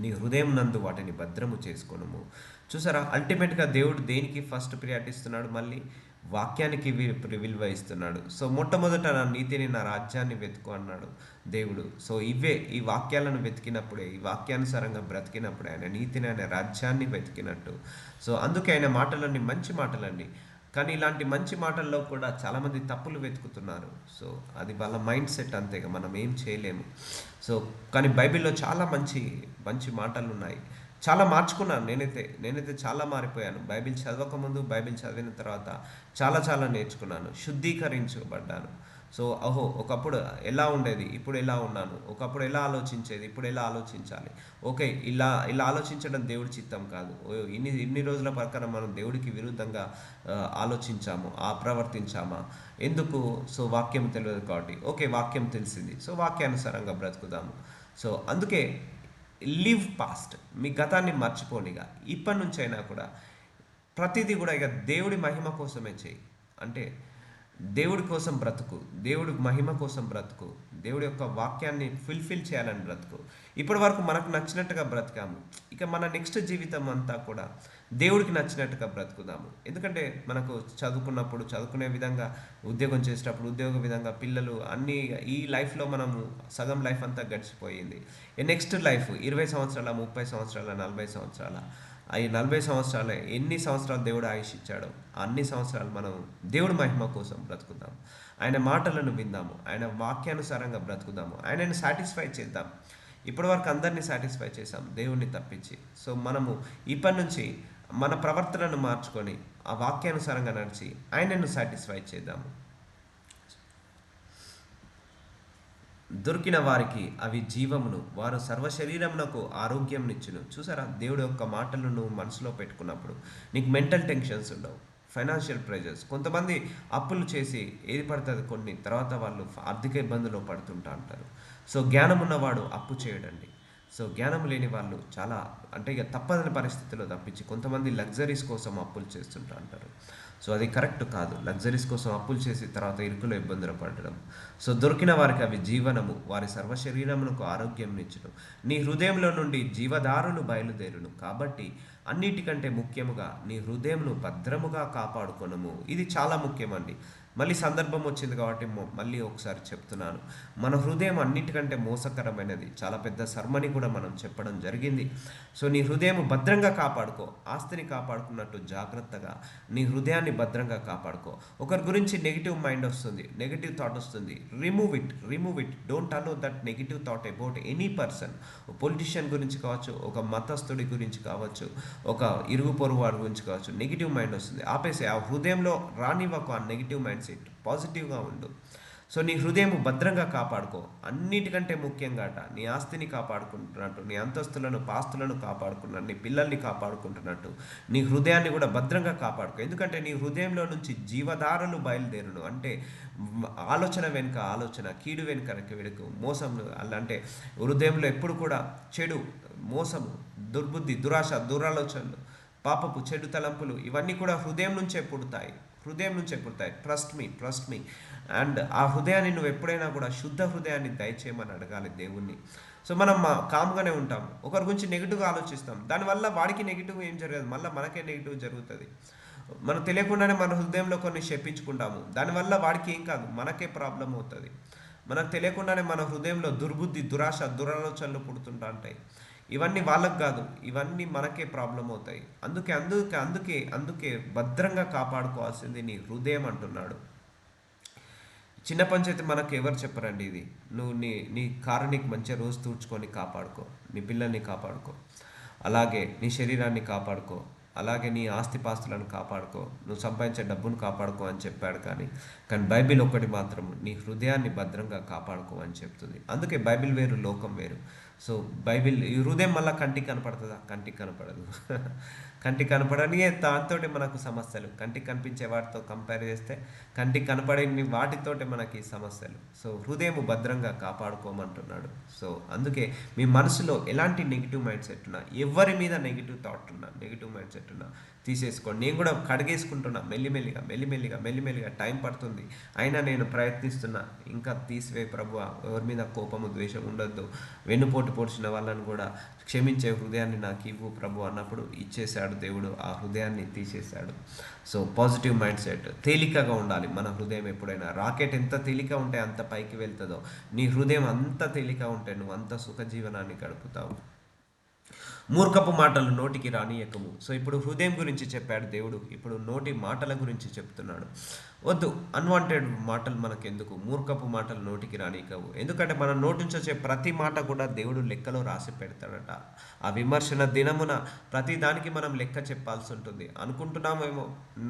నీ హృదయం నందు వాటిని భద్రము చేసుకోనము. చూసారా, అల్టిమేట్గా దేవుడు దేనికి ఫస్ట్ ప్రియారిటీ ఇస్తున్నాడు? మళ్ళీ వాక్యానికి విలువ ఇస్తున్నాడు. సో మొట్టమొదట నా నీతిని, నా రాజ్యాన్ని వెతుకు అన్నాడు దేవుడు. సో ఈ వాక్యాలను వెతికినప్పుడే, ఈ వాక్యానుసారంగా బ్రతికినప్పుడే ఆయన నీతిని, ఆయన రాజ్యాన్ని వెతికినట్టు. సో అందుకే ఆయన మాటలన్నీ మంచి మాటలండి. కానీ ఇలాంటి మంచి మాటల్లో కూడా చాలామంది తప్పులు వెతుకుతున్నారు. సో అది వాళ్ళ మైండ్ సెట్, అంతేగా, మనం ఏం చేయలేము. సో కానీ బైబిల్లో చాలా మంచి మంచి మాటలు ఉన్నాయి. చాలా మార్చుకున్నాను నేనైతే చాలా మారిపోయాను. బైబిల్ చదవకముందు, బైబిల్ చదివిన తర్వాత చాలా నేర్చుకున్నాను, శుద్ధీకరించబడ్డాను. సో ఒకప్పుడు ఎలా ఉండేది, ఇప్పుడు ఎలా ఉన్నాను, ఒకప్పుడు ఎలా ఆలోచించేది, ఇప్పుడు ఎలా ఆలోచించాలి. ఓకే, ఇలా ఆలోచించడం దేవుడి చిత్తం కాదు. ఇన్ని రోజుల ప్రకారం మనం దేవుడికి విరుద్ధంగా ఆలోచించాము, ప్రవర్తించామా, ఎందుకు? సో వాక్యం తెలియదు కాబట్టి. ఓకే, వాక్యం తెలిసింది, సో వాక్యానుసారంగా బ్రతుకుదాము. సో అందుకే లివ్ పాస్ట్, మీ గతాన్ని మర్చిపోనిగా. ఇప్పటి నుంచి అయినా కూడా ప్రతిదీ కూడా ఇక దేవుడి మహిమ కోసమే చేయి. అంటే దేవుడి కోసం బ్రతుకు, దేవుడి మహిమ కోసం బ్రతుకు, దేవుడి యొక్క వాక్యాన్ని ఫుల్ఫిల్ చేయాలని బ్రతుకు. ఇప్పటి వరకు మనకు నచ్చినట్టుగా బ్రతికాము, ఇక మన నెక్స్ట్ జీవితం అంతా కూడా దేవుడికి నచ్చినట్టుగా బ్రతుకుదాము. ఎందుకంటే మనకు చదువుకునే విధంగా, ఉద్యోగం చేసేటప్పుడు ఉద్యోగ విధంగా, పిల్లలు అన్నీ, ఈ లైఫ్లో మనము సగం లైఫ్ అంతా గడిచిపోయింది. నెక్స్ట్ లైఫ్ 20 సంవత్సరాల, 30 సంవత్సరాల, 40 సంవత్సరాల, ఈ 40 సంవత్సరాలు ఎన్ని సంవత్సరాలు దేవుడు ఆయుష్ ఇచ్చాడో అన్ని సంవత్సరాలు మనం దేవుడి మహిమ కోసం బ్రతుకుదాం. ఆయన మాటలను విందాము, ఆయన వాక్యానుసారంగా బ్రతుకుదాము, ఆయనని సాటిస్ఫై చేద్దాం. ఇప్పటివరకు అందరినీ సాటిస్ఫై చేసాం, దేవుణ్ణి తప్పించి. సో మనము ఇప్పటి నుంచి మన ప్రవర్తనను మార్చుకొని ఆ వాక్యానుసారంగా నడిచి ఆయనను సాటిస్ఫై చేద్దాము. దొరికిన వారికి అవి జీవమును, వారు సర్వశరీరమునకు ఆరోగ్యంనిచ్చును. చూసారా, దేవుడి యొక్క మాటలను నువ్వు మనసులో పెట్టుకున్నప్పుడు నీకు మెంటల్ టెన్షన్స్ ఉండవు, ఫైనాన్షియల్ ప్రెజర్స్. కొంతమంది అప్పులు చేసి ఏది పడుతుంది కొన్ని, తర్వాత వాళ్ళు ఆర్థిక ఇబ్బందుల్లో పడుతుంటా అంటారు. సో జ్ఞానం ఉన్నవాడు అప్పు చేయడండి. సో జ్ఞానం లేని వాళ్ళు చాలా, అంటే ఇక తప్పదని పరిస్థితిలో తప్పించి కొంతమంది లగ్జరీస్ కోసం అప్పులు చేస్తుంటా అంటారు. సో అది కరెక్ట్ కాదు. లగ్జరీస్ కోసం అప్పులు చేసి తర్వాత ఇరుకులో ఇబ్బందులు పడడం. సో దొరికిన వారికి అవి జీవనము, వారి సర్వశరీరమునకు ఆరోగ్యం నిచ్చును. నీ హృదయంలో నుండి జీవధారులు బయలుదేరును. కాబట్టి అన్నిటికంటే ముఖ్యముగా నీ హృదయంను భద్రముగా కాపాడుకొనుము. ఇది చాలా ముఖ్యమండి. మళ్ళీ సందర్భం వచ్చింది కాబట్టి మళ్ళీ ఒకసారి చెప్తున్నాను. మన హృదయం అన్నిటికంటే మోసకరమైనది. చాలా పెద్ద సర్మని కూడా మనం చెప్పడం జరిగింది. సో నీ హృదయం భద్రంగా కాపాడుకో. ఆస్తిని కాపాడుకున్నట్టు జాగ్రత్తగా నీ హృదయాన్ని భద్రంగా కాపాడుకో. ఒకరి గురించి నెగిటివ్ మైండ్ వస్తుంది, నెగిటివ్ థాట్ వస్తుంది, remove it. Don't allow that negative thought about any person. Politician గురించి కావచ్చు, ఒక మతస్థుడి గురించి కావచ్చు, ఒక ఇరుగు పొరుగు వాడి గురించి కావచ్చు, నెగిటివ్ మైండ్ వస్తుంది, ఆపేసి ఆ హృదయంలో రానివ్వకు ఆ నెగిటివ్ మైండ్ సెట్. పాజిటివ్గా ఉండు. సో నీ హృదయం భద్రంగా కాపాడుకో. అన్నిటికంటే ముఖ్యంగా నీ ఆస్తిని కాపాడుకుంటున్నట్టు, నీ అంతస్తులను పాస్తులను కాపాడుకున్నట్టు, నీ పిల్లల్ని కాపాడుకుంటున్నట్టు నీ హృదయాన్ని కూడా భద్రంగా కాపాడుకో. ఎందుకంటే నీ హృదయంలో నుంచి జీవధారలు బయలుదేరును. అంటే ఆలోచన వెనుక ఆలోచన, కీడు వెనుక వెనుక మోసం, అలా అంటే హృదయంలో ఎప్పుడు కూడా చెడు, మోసము, దుర్బుద్ధి, దురాశ, దురాలోచనలు, పాపపు చెడు తలంపులు ఇవన్నీ కూడా హృదయం నుంచే పుడతాయి. Trust me. అండ్ ఆ హృదయాన్ని నువ్వు ఎప్పుడైనా కూడా శుద్ధ హృదయాన్ని దయచేయమని అడగాలి దేవుణ్ణి. సో మనం కామ్గానే ఉంటాం, ఒకరి గురించి నెగిటివ్గా ఆలోచిస్తాం, దానివల్ల వాడికి నెగిటివ్ ఏం జరగదు, మళ్ళీ మనకే నెగిటివ్ జరుగుతుంది. మనం తెలియకుండానే మన హృదయంలో కొన్ని శపించుకుంటాము, దానివల్ల వాడికి ఏం కాదు, మనకే ప్రాబ్లం అవుతుంది. మనకు తెలియకుండానే మన హృదయంలో దుర్బుద్ధి, దురాశ, దురాలోచనలు పుడుతుంటా ఉంటాయి. ఇవన్నీ వాళ్ళకు కాదు, ఇవన్నీ మనకే ప్రాబ్లం అవుతాయి. అందుకే భద్రంగా కాపాడుకోవాల్సింది నీ హృదయం అంటున్నాడు. చిన్న పంచాయతీ మనకు ఎవరు చెప్పరండి ఇది. నువ్వు నీ కారు నీకు మంచిగా రోజు తూడ్చుకొని కాపాడుకో, నీ పిల్లల్ని కాపాడుకో, అలాగే నీ శరీరాన్ని కాపాడుకో, అలాగే నీ ఆస్తిపాస్తులను కాపాడుకో, నువ్వు సంపాదించే డబ్బును కాపాడుకో అని చెప్పాడు. కానీ బైబిల్ ఒక్కటి మాత్రం నీ హృదయాన్ని భద్రంగా కాపాడుకో అని చెప్తుంది. అందుకే బైబిల్ వేరు, లోకం వేరు. సో బైబిల్ ఈ హృదయం మళ్ళీ కంటికి కనపడుతుందా? కంటికి కనపడదు. కంటికి కనపడని దాంతో మనకు సమస్యలు. కంటికి కనిపించే వాటితో కంపేర్ చేస్తే కంటికి కనపడని వాటితోటి మనకి సమస్యలు. సో హృదయం భద్రంగా కాపాడుకోమంటున్నాడు. సో అందుకే మీ మనసులో ఎలాంటి నెగిటివ్ మైండ్ సెట్ ఉన్నా, ఎవరి మీద నెగిటివ్ థాట్ ఉన్నా, నెగిటివ్ మైండ్ సెట్ ఉన్నా తీసేసుకోండి. నేను కూడా కడిగేసుకుంటున్నా మెల్లిమెల్లిగా టైం పడుతుంది, అయినా నేను ప్రయత్నిస్తున్నా. ఇంకా తీసివే ప్రభువా, ఎవరి మీద కోపము, ద్వేషం ఉండొద్దు, వెన్నుపోటు పొడిచిన వాళ్ళని కూడా క్షమించే హృదయాన్ని నాకు ఇవ్వు ప్రభు అన్నప్పుడు ఇచ్చేశాడు దేవుడు, ఆ హృదయాన్ని తీసేశాడు. సో పాజిటివ్ మైండ్ సెట్, తేలికగా ఉండాలి మన హృదయం. ఎప్పుడైనా రాకెట్ ఎంత తేలిక ఉంటే అంత పైకి వెళ్తుందో, నీ హృదయం అంత తేలిక ఉంటే నువ్వు అంత సుఖజీవనాన్ని గడుపుతావు. మూర్ఖపు మాటలు నోటికి రానియకము. సో ఇప్పుడు హృదయం గురించి చెప్పాడు దేవుడు, ఇప్పుడు నోటి మాటల గురించి చెప్తున్నాడు. వద్దు, అన్వాంటెడ్ మాటలు మనకెందుకు, మూర్ఖపు మాటలు నోటికి రానియకవు. ఎందుకంటే మన నోటి నుంచి వచ్చే ప్రతి మాట కూడా దేవుడు లెక్కలో రాసి పెడతాడట. ఆ విమర్శన దినమున ప్రతి దానికి మనం లెక్క చెప్పాల్సి ఉంటుంది. అనుకుంటున్నామేమో,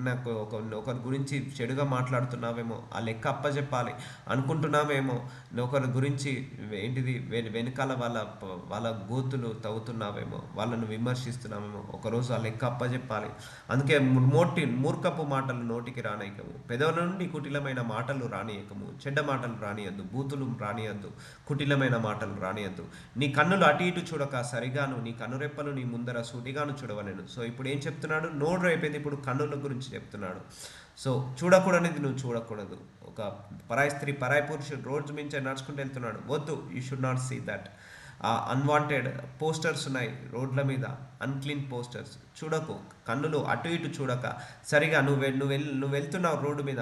నాకు ఒకరి గురించి చెడుగా మాట్లాడుతున్నామేమో, ఆ లెక్క అప్పచెప్పాలి అనుకుంటున్నామేమో, ఒకరి గురించి ఏంటిది వెనకాల వాళ్ళ గోతులు తవ్వుతున్నామేమో, వాళ్ళను విమర్శిస్తున్నామేమో, ఒకరోజు ఆ లెక్క అప్పచెప్పాలి. అందుకే మూర్ఖపు మాటలు నోటికి రానియకము, పెదవుల నుండి కుటిలమైన మాటలు రానియకము. చెడ్డ మాటలు రానియద్దు, బూతులు రానియద్దు, కుటిలమైన మాటలు రానియద్దు. నీ కన్నులు అటు ఇటు చూడక సరిగాను, నీ కనురెప్పలు నీ ముందర సూటిగాను చూడవలేను. సో ఇప్పుడు ఏం చెప్తున్నాడు? నోరు అయిపోయింది, ఇప్పుడు కన్నుల గురించి చెప్తున్నాడు. సో చూడకూడనిది నువ్వు చూడకూడదు. ఒక పరాయి స్త్రీ, పరాయి పురుషుడు రోజు మించి నడుచుకుంటూ వెళ్తున్నాడు, వద్దు, you should not see that. Unwanted posters ఉన్నాయి రోడ్ల మీద, అన్క్లీన్ పోస్టర్స్ చూడకు. కన్నులు అటు ఇటు చూడక సరిగా నువ్వు వెళ్తున్నావు రోడ్డు మీద,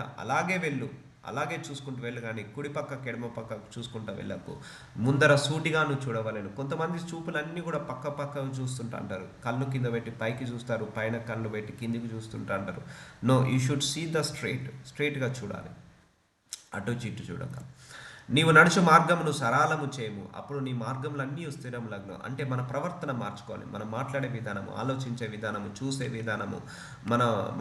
అలాగే చూసుకుంటూ వెళ్ళు, కానీ కుడి పక్క ఎడమ పక్క చూసుకుంటూ వెళ్ళకు. ముందర సూటిగా నువ్వు చూడవలేను. కొంతమంది చూపులన్నీ కూడా పక్క చూస్తుంటా అంటారు, కళ్ళు కింద పెట్టి పైకి చూస్తారు, పైన కళ్ళు పెట్టి కిందికి చూస్తుంటా అంటారు. No, you should see the స్ట్రైట్గా చూడాలి, అటు ఇటు చూడక. నీవు నడుచు మార్గమును సరళము చేయము, అప్పుడు నీ మార్గములన్నీ స్థిరములగును. అంటే మన ప్రవర్తన మార్చుకోవాలి, మనం మాట్లాడే విధానము, ఆలోచించే విధానము, చూసే విధానము,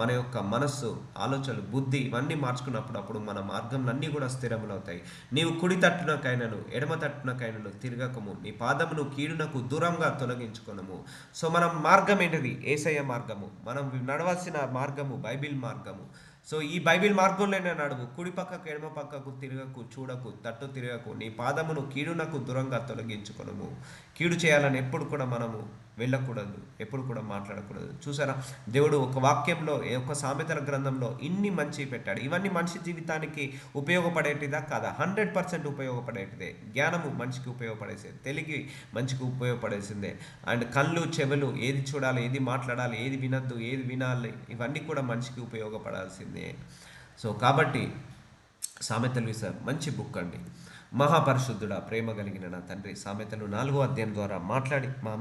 మన యొక్క మనస్సు, ఆలోచనలు, బుద్ధి ఇవన్నీ మార్చుకున్నప్పుడు అప్పుడు మన మార్గములన్నీ కూడా స్థిరములవుతాయి. నీవు కుడి తట్టునకైనను ఎడమ తట్టునకైనను తిరగకము, నీ పాదమును కీడునకు దూరంగా తొలగించుకొనము. సో మన మార్గం ఏంటిది? యేసయ్య మార్గము. మనం నడవాల్సిన మార్గము బైబిల్ మార్గము. సో ఈ బైబిల్ మార్గంలోనే నడువు, కుడి పక్కకు ఎడమ పక్కకు తిరగకు, చూడకు, తట్టు తిరగకు, నీ పాదమును కీడునకు దూరంగా తొలగించుకొనుము. కీడు చేయాలని ఎప్పుడు కూడా మనము వెళ్ళకూడదు, ఎప్పుడు కూడా మాట్లాడకూడదు. చూసారా, దేవుడు ఒక వాక్యంలో, ఒక సామెతల గ్రంథంలో ఇన్ని మంచి పెట్టాడు. ఇవన్నీ మనిషి జీవితానికి ఉపయోగపడేటిదా కాదా? 100% ఉపయోగపడేటిదే. జ్ఞానము మనిషికి ఉపయోగపడేసేది, తెలివి మనిషికి ఉపయోగపడేసిందే. అండ్ కళ్ళు, చెవులు, ఏది చూడాలి, ఏది మాట్లాడాలి, ఏది వినద్దు, ఏది వినాలి, ఇవన్నీ కూడా మనిషికి ఉపయోగపడాల్సిందే. సో కాబట్టి సామెతలు మంచి బుక్ అండి. మహాపరిశుద్ధుడా, ప్రేమ కలిగిన నా తండ్రి, సామెతలు 4వ అధ్యాయం ద్వారా మాట్లాడి మా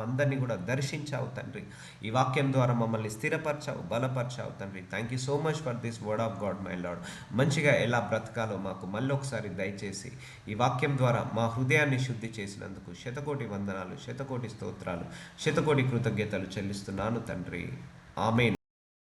అందరినీ కూడా దర్శించావు తండ్రి. ఈ వాక్యం ద్వారా మమ్మల్ని స్థిరపరచావు, బలపరచావు తండ్రి. Thank you so much for this word of God my lord. మంచిగా ఎలా బ్రతకాలో మాకు మళ్ళీ ఒకసారి దయచేసి ఈ వాక్యం ద్వారా మా హృదయాన్ని శుద్ధి చేసినందుకు శతకోటి వందనాలు, శతకోటి స్తోత్రాలు, శతకోటి కృతజ్ఞతలు చెల్లిస్తున్నాను తండ్రి. ఆమేన్.